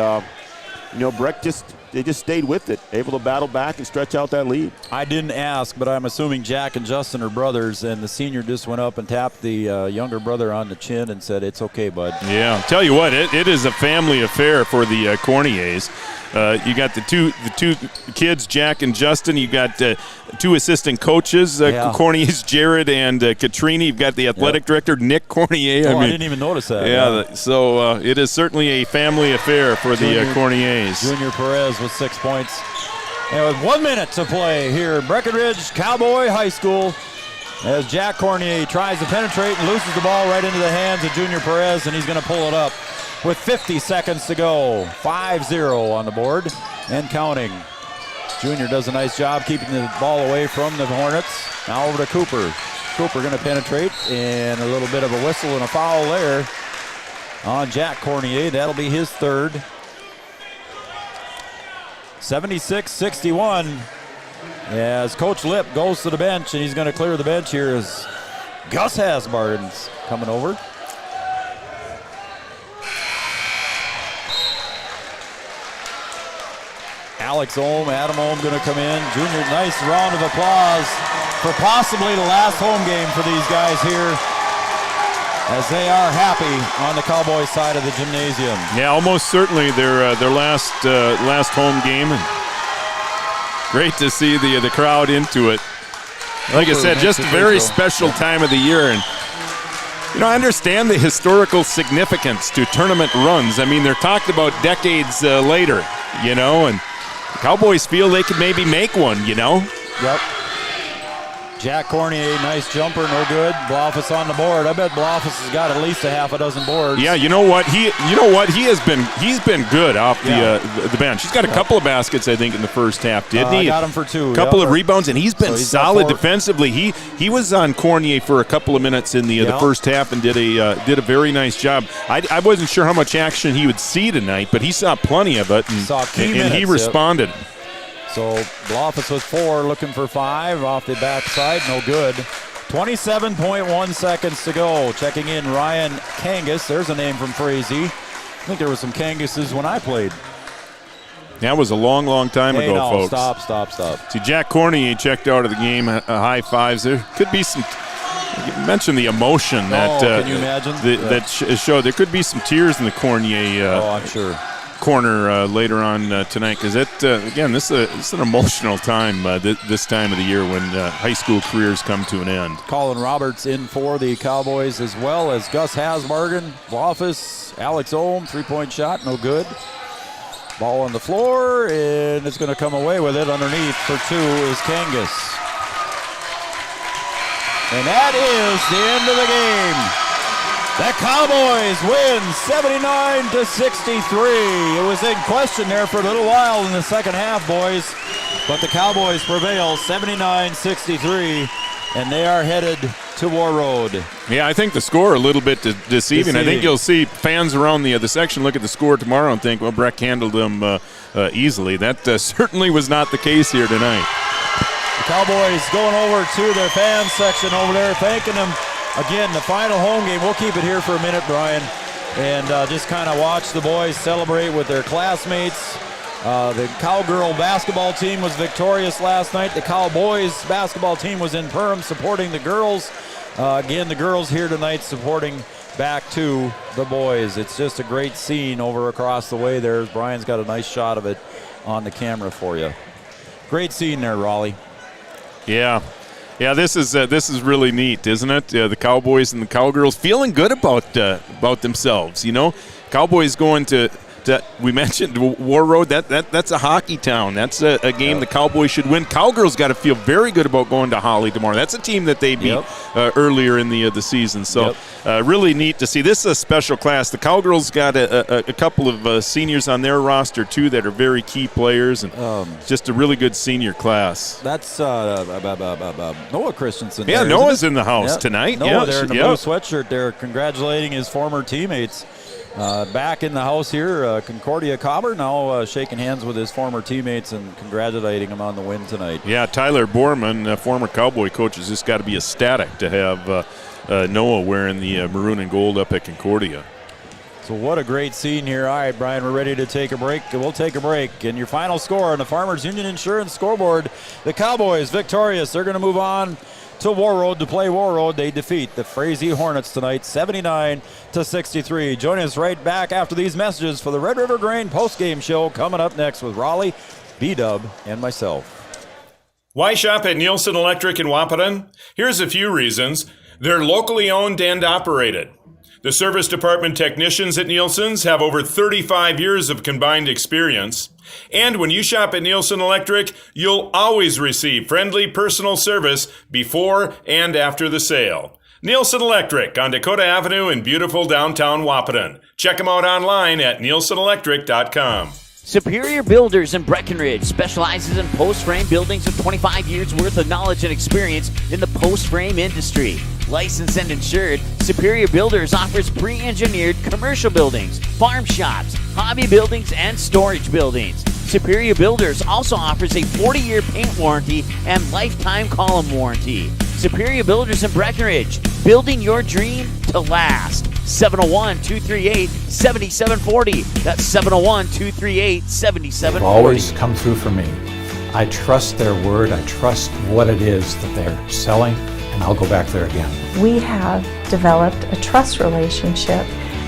Breck just just stayed with it, able to battle back and stretch out that lead. I didn't ask, but I'm assuming Jack and Justin are brothers, and the senior just went up and tapped the younger brother on the chin and said, "It's okay, bud." Yeah, I'll tell you what, it is a family affair for the Corniers. You got the two kids, Jack and Justin. You got two assistant coaches, Cornier's Jared and Katrina. You've got the athletic director, Nick Cornier. I didn't even notice that. Yeah, so it is certainly a family affair for the Corniers. Junior Perez with 6 points. And with 1 minute to play here at Breckenridge Cowboy High School, as Jack Cornier tries to penetrate and loses the ball right into the hands of Junior Perez, and he's going to pull it up with 50 seconds to go. 5-0 on the board and counting. Junior does a nice job keeping the ball away from the Hornets. Now over to Cooper. Cooper going to penetrate, and a little bit of a whistle and a foul there on Jack Cornier. That'll be his third. 76-61 as Coach Lipp goes to the bench, and he's going to clear the bench here as Gus Hasbarden's coming over. Alex Ohm, Adam Ohm going to come in. Junior, nice round of applause for possibly the last home game for these guys here, as they are happy on the Cowboys side of the gymnasium. Yeah, almost certainly their last home game. And great to see the crowd into it. Like I said, just a very special time of the year. And I understand the historical significance to tournament runs. I mean, they're talked about decades later, and the Cowboys feel they could maybe make one, Yep. Jack Cornier, nice jumper, no good. Blofus on the board. I bet Blofus has got at least a half a dozen boards. Yeah, you know what? He's been good off the bench. He's got a couple of baskets, I think, in the first half, didn't he? Got him for 2. A couple of rebounds, and he's been solid defensively. He was on Cornier for a couple of minutes in the first half and did a very nice job. I wasn't sure how much action he would see tonight, but he saw plenty of it, and he responded. So Blofus with 4, looking for 5 off the backside, no good. 27.1 seconds to go. Checking in Ryan Kangas. There's a name from Frazee. I think there were some Kangases when I played. That was a long, long time ago, folks. Stop. See, Jack Cornier checked out of the game, high fives. There could be some. You mentioned the emotion that can you imagine? that showed. There could be some tears in the Cornier. I'm sure. Corner later on tonight, because this is an emotional time this time of the year when high school careers come to an end. Colin Roberts in for the Cowboys, as well as Gus Hasbarden, Blofus, Alex Ohm, 3-point shot, no good. Ball on the floor, and it's going to come away with it. Underneath for 2 is Kangas. And that is the end of the game. The Cowboys win 79-63. It was in question there for a little while in the second half, boys. But the Cowboys prevail 79-63, and they are headed to War Road. Yeah, I think the score a little bit deceiving. I think you'll see fans around the section look at the score tomorrow and think, well, Breck handled them easily. That certainly was not the case here tonight. The Cowboys going over to their fan section over there, thanking them. Again, the final home game, we'll keep it here for a minute, Brian, and just kind of watch the boys celebrate with their classmates. The Cowgirl basketball team was victorious last night. The Cowboys basketball team was in Perham supporting the girls. Again, the girls here tonight supporting back to the boys. It's just a great scene over across the way there. Brian's got a nice shot of it on the camera for you. Great scene there, Raleigh. Yeah. Yeah, this is really neat, isn't it? The Cowboys and the Cowgirls feeling good about themselves. Cowboys going to we mentioned War Road. That's a hockey town. That's a game the Cowboys should win. Cowgirls got to feel very good about going to Holly tomorrow. That's a team that they beat earlier in the season. So really neat to see. This is a special class. The Cowgirls got a couple of seniors on their roster too that are very key players, and just a really good senior class. That's Noah Christensen. Yeah, Noah's in the house tonight. Noah there in the blue sweatshirt there, congratulating his former teammates. Back in the house here, Concordia Cobber now shaking hands with his former teammates and congratulating them on the win tonight. Yeah, Tyler Borman, former Cowboy coach, has just got to be ecstatic to have Noah wearing the maroon and gold up at Concordia. So what a great scene here. All right, Brian, we're ready to take a break. We'll take a break. And your final score on the Farmers Union Insurance scoreboard, the Cowboys victorious. They're going to move on to War Road to play War Road. They defeat the Frazee Hornets tonight, 79-63. Join us right back after these messages for the Red River Grain postgame show coming up next with Raleigh, B-Dub, and myself. Why shop at Nielsen Electric in Wahpeton? Here's a few reasons. They're locally owned and operated. The service department technicians at Nielsen's have over 35 years of combined experience. And when you shop at Nielsen Electric, you'll always receive friendly personal service before and after the sale. Nielsen Electric on Dakota Avenue in beautiful downtown Wahpeton. Check them out online at nielsenelectric.com. Superior Builders in Breckenridge specializes in post-frame buildings with 25 years worth of knowledge and experience in the post-frame industry. Licensed and insured, Superior Builders offers pre-engineered commercial buildings, farm shops, hobby buildings, and storage buildings. Superior Builders also offers a 40-year paint warranty and lifetime column warranty. Superior Builders in Breckenridge, building your dream to last. 701-238-7740. That's 701-238-7740. They've always come through for me. I trust their word. I trust what it is that they're selling, and I'll go back there again. We have developed a trust relationship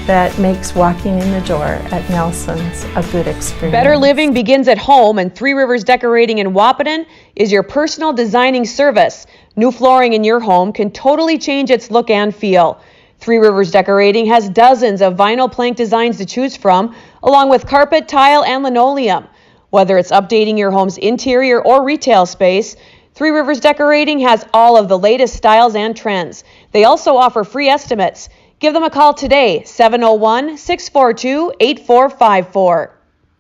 that makes walking in the door at Nelson's a good experience. Better living begins at home, and Three Rivers Decorating in Wahpeton is your personal designing service. New flooring in your home can totally change its look and feel. Three Rivers Decorating has dozens of vinyl plank designs to choose from, along with carpet, tile, and linoleum. Whether it's updating your home's interior or retail space, Three Rivers Decorating has all of the latest styles and trends. They also offer free estimates. Give them a call today, 701-642-8454.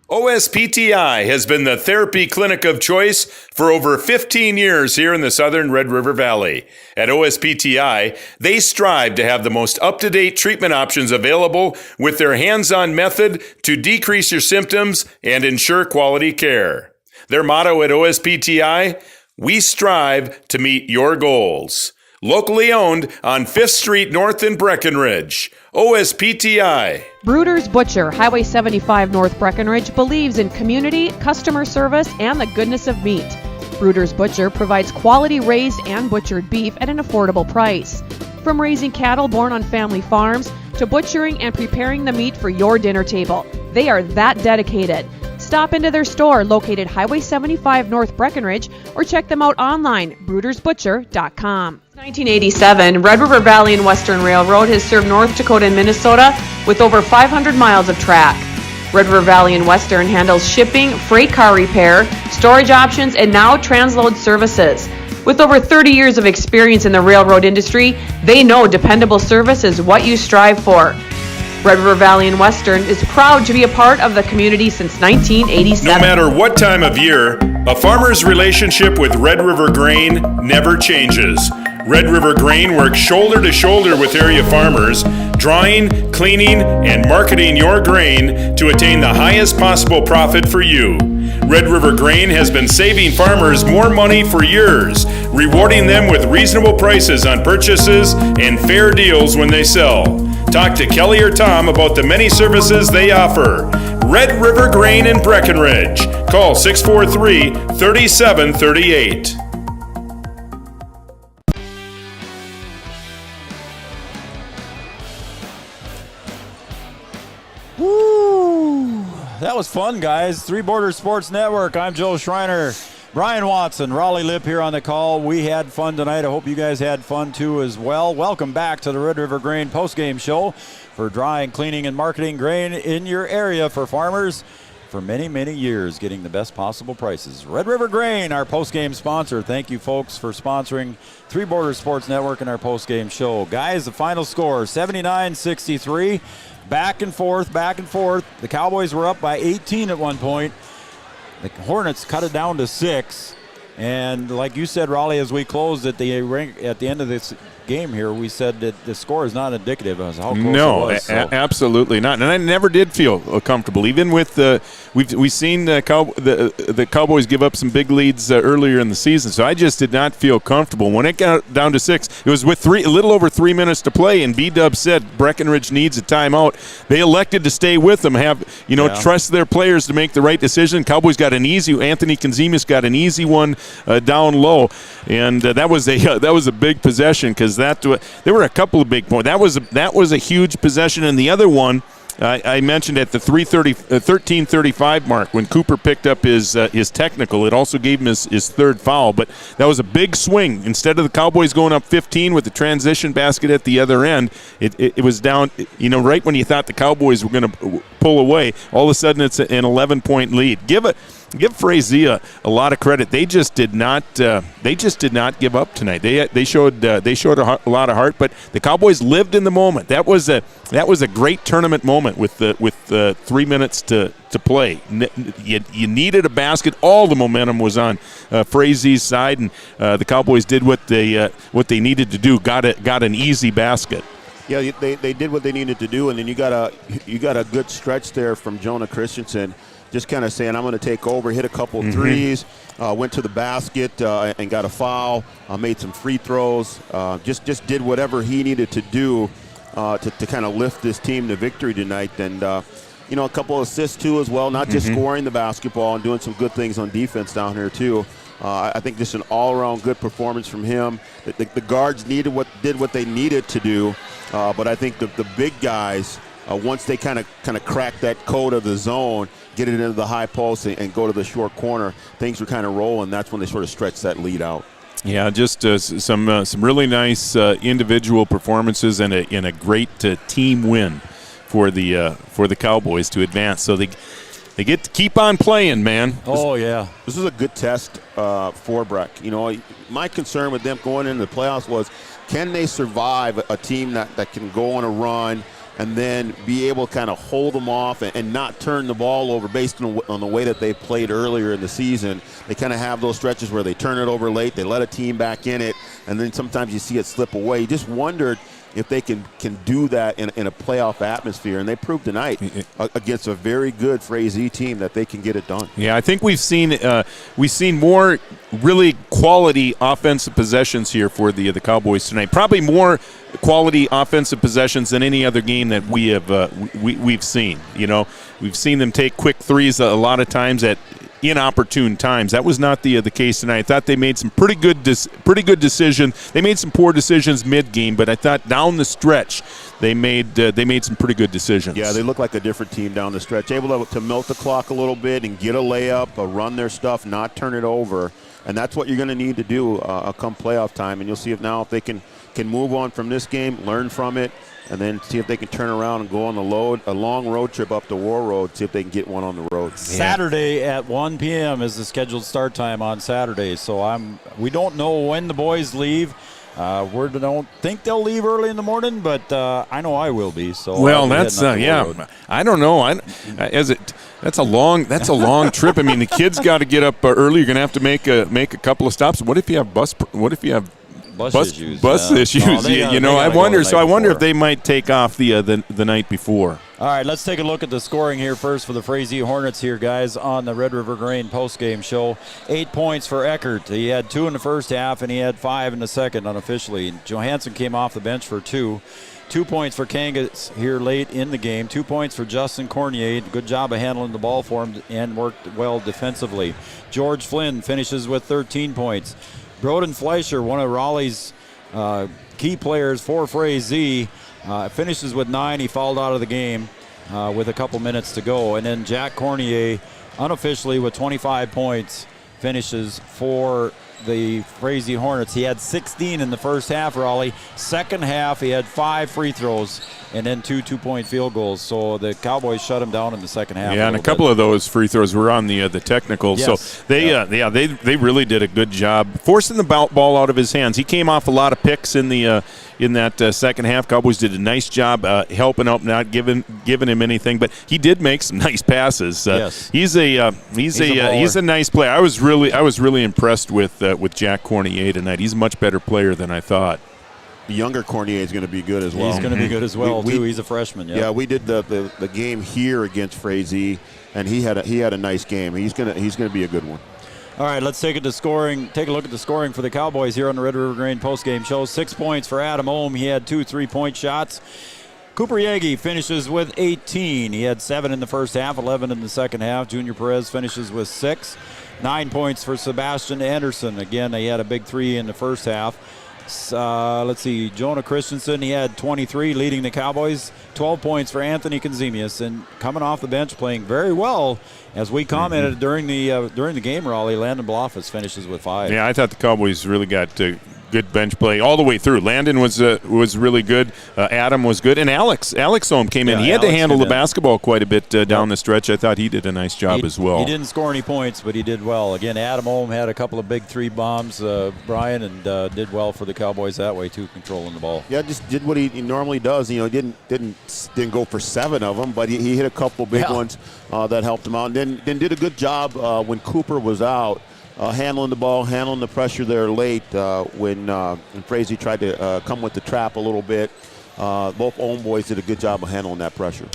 OSPTI has been the therapy clinic of choice for over 15 years here in the southern Red River Valley. At OSPTI, they strive to have the most up-to-date treatment options available with their hands-on method to decrease your symptoms and ensure quality care. Their motto at OSPTI, we strive to meet your goals. Locally owned on 5th Street North in Breckenridge. OSPTI. Bruder's Butcher, Highway 75 North Breckenridge, believes in community, customer service, and the goodness of meat. Bruder's Butcher provides quality raised and butchered beef at an affordable price. From raising cattle born on family farms to butchering and preparing the meat for your dinner table, they are that dedicated. Stop into their store located Highway 75 North Breckenridge or check them out online, brudersbutcher.com. 1987, Red River Valley and Western Railroad has served North Dakota and Minnesota with over 500 miles of track. Red River Valley and Western handles shipping, freight car repair, storage options, and now transload services. With over 30 years of experience in the railroad industry, they know dependable service is what you strive for. Red River Valley and Western is proud to be a part of the community since 1987. No matter what time of year, a farmer's relationship with Red River Grain never changes. Red River Grain works shoulder to shoulder with area farmers, drying, cleaning, and marketing your grain to attain the highest possible profit for you. Red River Grain has been saving farmers more money for years, rewarding them with reasonable prices on purchases and fair deals when they sell. Talk to Kelly or Tom about the many services they offer. Red River Grain in Breckenridge. Call 643-3738. Woo! That was fun, guys. Three Borders Sports Network. I'm Joe Schreiner. Brian Watson, Raleigh Lip here on the call. We had fun tonight. I hope you guys had fun too as well. Welcome back to the Red River Grain postgame show for drying, cleaning, and marketing grain in your area for farmers for many, many years, getting the best possible prices. Red River Grain, our postgame sponsor. Thank you, folks, for sponsoring Three Borders Sports Network and our postgame show. Guys, the final score, 79-63. Back and forth, back and forth. The Cowboys were up by 18 at one point. The Hornets cut it down to 6. And like you said, Raleigh, as we closed at the end of this game here, we said that the score is not indicative of how close it was. So. Absolutely not. And I never did feel comfortable, even with we've seen the Cowboys give up some big leads earlier in the season. So I just did not feel comfortable. When it got down to 6, it was with a little over 3 minutes to play, and B-Dub said Breckenridge needs a timeout. They elected to stay with them, trust their players to make the right decision. Cowboys got Anthony Konzimis got an easy one down low, and that was a big possession because there were a couple of big points. That was a huge possession, and the other one I mentioned at the 13:35 mark when Cooper picked up his technical. It also gave him his third foul, but that was a big swing. Instead of the Cowboys going up 15 with the transition basket at the other end, it was down. Right when you thought the Cowboys were going to pull away, all of a sudden it's an 11-point lead. Give Frazee a lot of credit. They just did not give up tonight. They showed a lot of heart, but the Cowboys lived in the moment. That was a great tournament moment with 3 minutes to play. You needed a basket. All the momentum was on Frazee's side, and the Cowboys did what they needed to do. Got an easy basket. Yeah, they did what they needed to do, and then you got a good stretch there from Jonah Christensen. Just kind of saying, I'm going to take over, hit a couple threes, went to the basket and got a foul, made some free throws, just did whatever he needed to do to kind of lift this team to victory tonight. And, a couple of assists, too, as well, not just scoring the basketball and doing some good things on defense down here, too. I think just an all-around good performance from him. The guards did what they needed to do, but I think the big guys, once they kind of crack that code of the zone, get it into the high post and go to the short corner, things were kind of rolling. That's when they sort of stretched that lead out. Yeah, just some really nice individual performances and a great team win for the Cowboys to advance. So they get to keep on playing, man. This is a good test for Breck. My concern with them going into the playoffs was, can they survive a team that can go on a run and then be able to kind of hold them off and not turn the ball over based on the way that they played earlier in the season. They kind of have those stretches where they turn it over late, they let a team back in it, and then sometimes you see it slip away. You just wondered if they can do that in a playoff atmosphere, and they proved tonight against a very good Frazee team that they can get it done. Yeah, I think we've seen more really quality offensive possessions here for the Cowboys tonight. Probably more quality offensive possessions than any other game that we've seen. We've seen them take quick threes a lot of times at inopportune times. That was not the case tonight. I thought they made some pretty good decisions. They made some poor decisions mid-game, but I thought down the stretch they made some pretty good decisions. Yeah, they look like a different team down the stretch, able to milk the clock a little bit and get a layup, run their stuff, not turn it over, and that's what you're going to need to do come playoff time. And you'll see if they can move on from this game, learn from it, and then see if they can turn around and go on a long road trip up to War Road, see if they can get one on the road. Saturday at 1 p.m. is the scheduled start time on Saturday. So we don't know when the boys leave. We don't think they'll leave early in the morning, but I know I will be. So that's I don't know. That's a long trip. I mean, the kids got to get up early. You're going to have to make a couple of stops. What if you have bus issues. I wonder if they might take off the night before. All right, let's take a look at the scoring here first for the Frazee Hornets here, guys, on the Red River Grain postgame show. 8 points for Eckert. He had 2 in the first half, and he had 5 in the second unofficially. Johansson came off the bench for 2. 2 points for Kangas here late in the game. 2 points for Justin Cornier. Good job of handling the ball for him and worked well defensively. George Flynn finishes with 13 points. Broden Fleischer, one of Raleigh's key players for Frazee, finishes with 9. He fouled out of the game with a couple minutes to go. And then Jack Cornier, unofficially with 25 points, finishes for the Frazee Hornets. He had 16 in the first half, Raleigh. Second half, he had 5 free throws and then 2 two-point field goals. So the Cowboys shut him down in the second half. Yeah, and a couple of those free throws were on the technical. Yes. So they really did a good job forcing the ball out of his hands. He came off a lot of picks in that second half. Cowboys did a nice job helping out, not giving him anything, but he did make some nice passes. Yes. He's a nice player. I was really impressed with Jack Cornier tonight. He's a much better player than I thought. younger Cornier is going to be good as well. He's going to be good as well, too. He's a freshman. Yep. Yeah, we did the game here against Frazee, and he had a nice game. He's going to be a good one. All right, let's take a look at the scoring for the Cowboys here on the Red River Grain postgame show. 6 points for Adam Ohm. He had 2 3-point shots. Cooper Yagi finishes with 18. He had 7 in the first half, 11 in the second half. Junior Perez finishes with 6. 9 points for Sebastian Anderson. Again, he had a big 3 in the first half. Let's see, Jonah Christensen, he had 23, leading the Cowboys. 12 points for Anthony Conzemius, and coming off the bench, playing very well. As we commented during the game, Raleigh, Landon Blofus finishes with 5. Yeah, I thought the Cowboys really got good bench play all the way through. Landon was really good. Adam was good, and Alex Ohm came in. He had to handle the basketball quite a bit down the stretch. I thought he did a nice job as well. He didn't score any points, but he did well. Again, Adam Ohm had a couple of big 3 bombs, Brian, and did well for the Cowboys that way too, controlling the ball. Yeah, just did what he normally does. You know, didn't go for 7 of them, but he hit a couple big ones that helped him out. And then did a good job when Cooper was out. Handling the ball, handling the pressure there late when Frazee tried to come with the trap a little bit. Both Ohm boys did a good job of handling that pressure.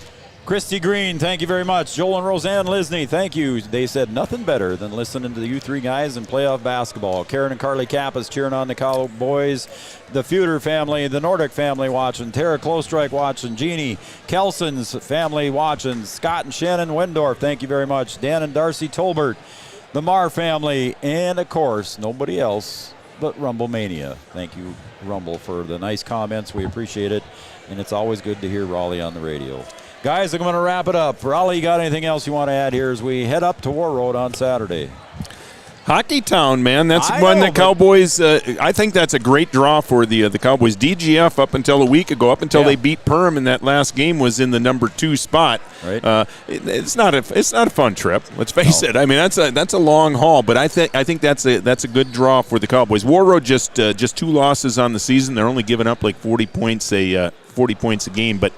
Christy Green, thank you very much. Joel and Roseanne Lisney, thank you. They said nothing better than listening to the U3 guys in playoff basketball. Karen and Carly Kappas cheering on the Cowboys. The Feuder family, the Nordic family watching. Tara Klostrike watching. Jeannie Kelson's family watching. Scott and Shannon Wendorf, thank you very much. Dan and Darcy Tolbert. The Marr family, and of course, nobody else but Rumble Mania. Thank you, Rumble, for the nice comments. We appreciate it, and it's always good to hear Raleigh on the radio. Guys, I'm going to wrap it up. Raleigh, you got anything else you want to add here as we head up to War Road on Saturday? Hockey Town, man. That's one the Cowboys, I think that's a great draw for the Cowboys. DGF up until a week ago, up until they beat Perham in that last game, was in the number 2 spot. Right. It's not a fun trip. Let's face it. I mean, that's a long haul, but I think that's a good draw for the Cowboys. War Road just 2 losses on the season. They're only giving up like 40 points a game, but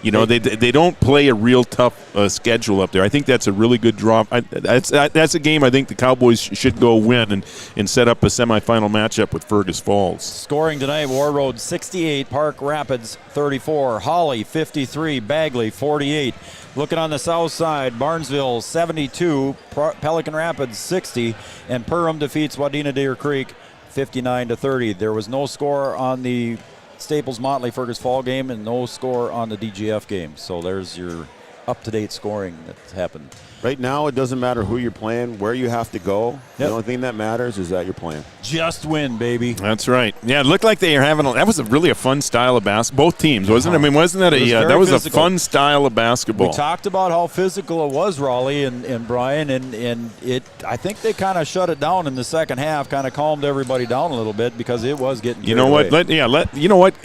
you know, they don't play a real tough schedule up there. I think that's a really good draw. That's a game I think the Cowboys should go win and set up a semifinal matchup with Fergus Falls. Scoring tonight, War Road 68, Park Rapids 34, Holly 53, Bagley 48. Looking on the south side, Barnesville 72, Pelican Rapids 60, and Perham defeats Wadena Deer Creek 59-30. There was no score on the Staples Motley Fergus Fall game and no score on the DGF game. So there's your up-to-date scoring that's happened. Right now, it doesn't matter who you're playing, where you have to go. Yep. The only thing that matters is that you're playing. Just win, baby. That's right. Yeah, it looked like they were having that was really a fun style of basketball. Both teams, wasn't it? I mean, wasn't that that was physical. A fun style of basketball. We talked about how physical it was, Raleigh and Brian, and I think they kind of shut it down in the second half, kind of calmed everybody down a little bit because it was getting You know what?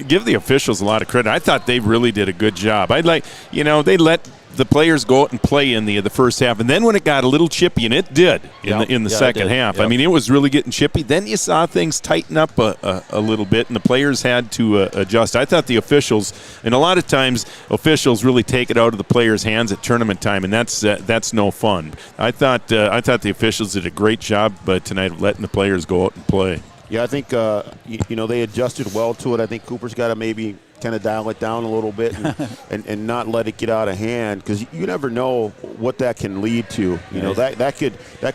Give the officials a lot of credit. I thought they really did a good job. They let the players go out and play in the first half, and then when it got a little chippy, and it did in the second half. Yep. I mean, it was really getting chippy. Then you saw things tighten up a little bit, and the players had to adjust. I thought the officials, and a lot of times officials really take it out of the players' hands at tournament time, and that's no fun. I thought the officials did a great job tonight of letting the players go out and play. Yeah, I think they adjusted well to it. I think Cooper's got to maybe kind of dial it down a little bit and not let it get out of hand, because you never know what that can lead to. You know, that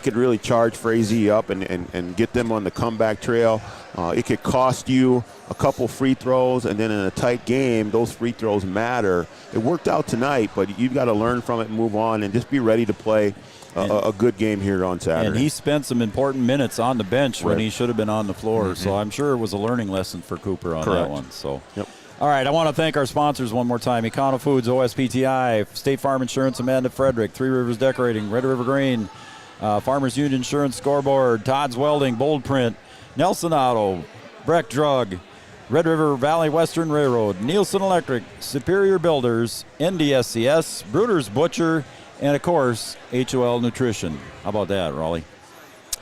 could really charge Frazee up and get them on the comeback trail. It could cost you a couple free throws, and then in a tight game, those free throws matter. It worked out tonight, but you've got to learn from it and move on and just be ready to play a good game here on Saturday. And he spent some important minutes on the bench when he should have been on the floor. So I'm sure it was a learning lesson for Cooper on that one. So. Yep. All right, I want to thank our sponsors one more time. Econo Foods, OSPTI, State Farm Insurance, Amanda Frederick, Three Rivers Decorating, Red River Grain, Farmers Union Insurance Scoreboard, Todd's Welding, Bold Print, Nelson Auto, Breck Drug, Red River Valley Western Railroad, Nielsen Electric, Superior Builders, NDSCS, Bruder's Butcher, and, of course, HOL Nutrition. How about that, Raleigh?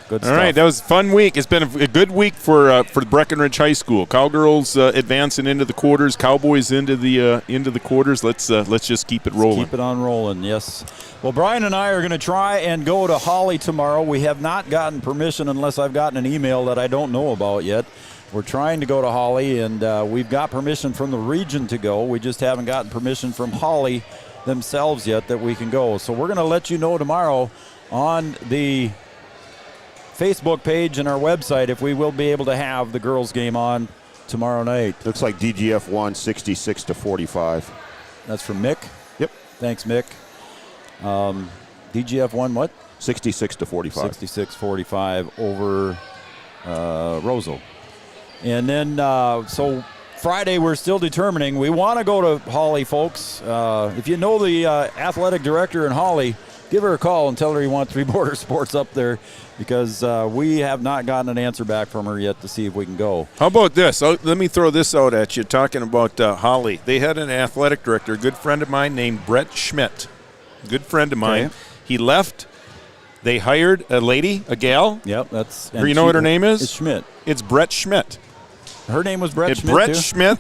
Good stuff. All right, that was a fun week. It's been a good week for Breckenridge High School. Cowgirls advancing into the quarters, Cowboys into the quarters. Let's just keep it rolling. Keep it on rolling, yes. Well, Brian and I are going to try and go to Holly tomorrow. We have not gotten permission unless I've gotten an email that I don't know about yet. We're trying to go to Holly, and we've got permission from the region to go. We just haven't gotten permission from Holly themselves yet that we can go. So we're going to let you know tomorrow on the Facebook page and our website if we will be able to have the girls' game on tomorrow night. Looks like DGF won 66-45. That's from Mick? Yep. Thanks, Mick. DGF won what? 66-45. 66-45 over Roseau. And then, so Friday we're still determining. We want to go to Holly, folks. If you know the athletic director in Holly, give her a call and tell her you want Three Border Sports up there, because we have not gotten an answer back from her yet to see if we can go. How about this? Let me throw this out at you, talking about Holly. They had an athletic director, a good friend of mine named Brett Schmidt. Good friend of mine. Okay. He left. They hired a lady, a gal. Yep, that's. You know what her name is? It's Schmidt. It's Brett Schmidt. Her name was Brett it's Schmidt, Brett too? Schmidt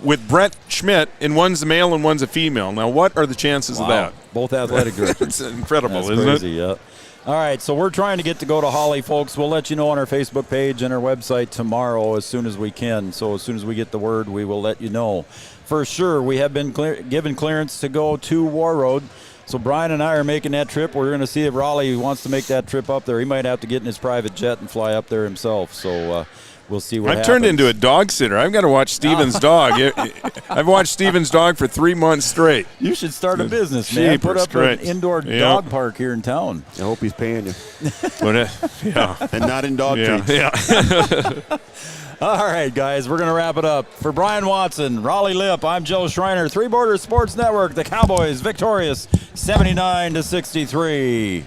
with Brett Schmidt, and one's a male and one's a female. Now, what are the chances of that? Both athletic directors. It's incredible, That's isn't crazy, it? Yeah. All right, so we're trying to get to go to Holly, folks. We'll let you know on our Facebook page and our website tomorrow as soon as we can. So as soon as we get the word, we will let you know. For sure, we have been given clearance to go to War Road. So Brian and I are making that trip. We're going to see if Raleigh wants to make that trip up there. He might have to get in his private jet and fly up there himself. So we'll see what happens. I've turned into a dog sitter. I've got to watch Steven's dog. I've watched Steven's dog for 3 months straight. You should start a business, man. Put up an indoor Yeah. dog park here in town. I hope he's paying you. Yeah. And not in dog treats. Yeah. All right, guys, we're going to wrap it up. For Brian Watson, Raleigh Lip, I'm Joe Schreiner. Three Border Sports Network, the Cowboys victorious 79-63.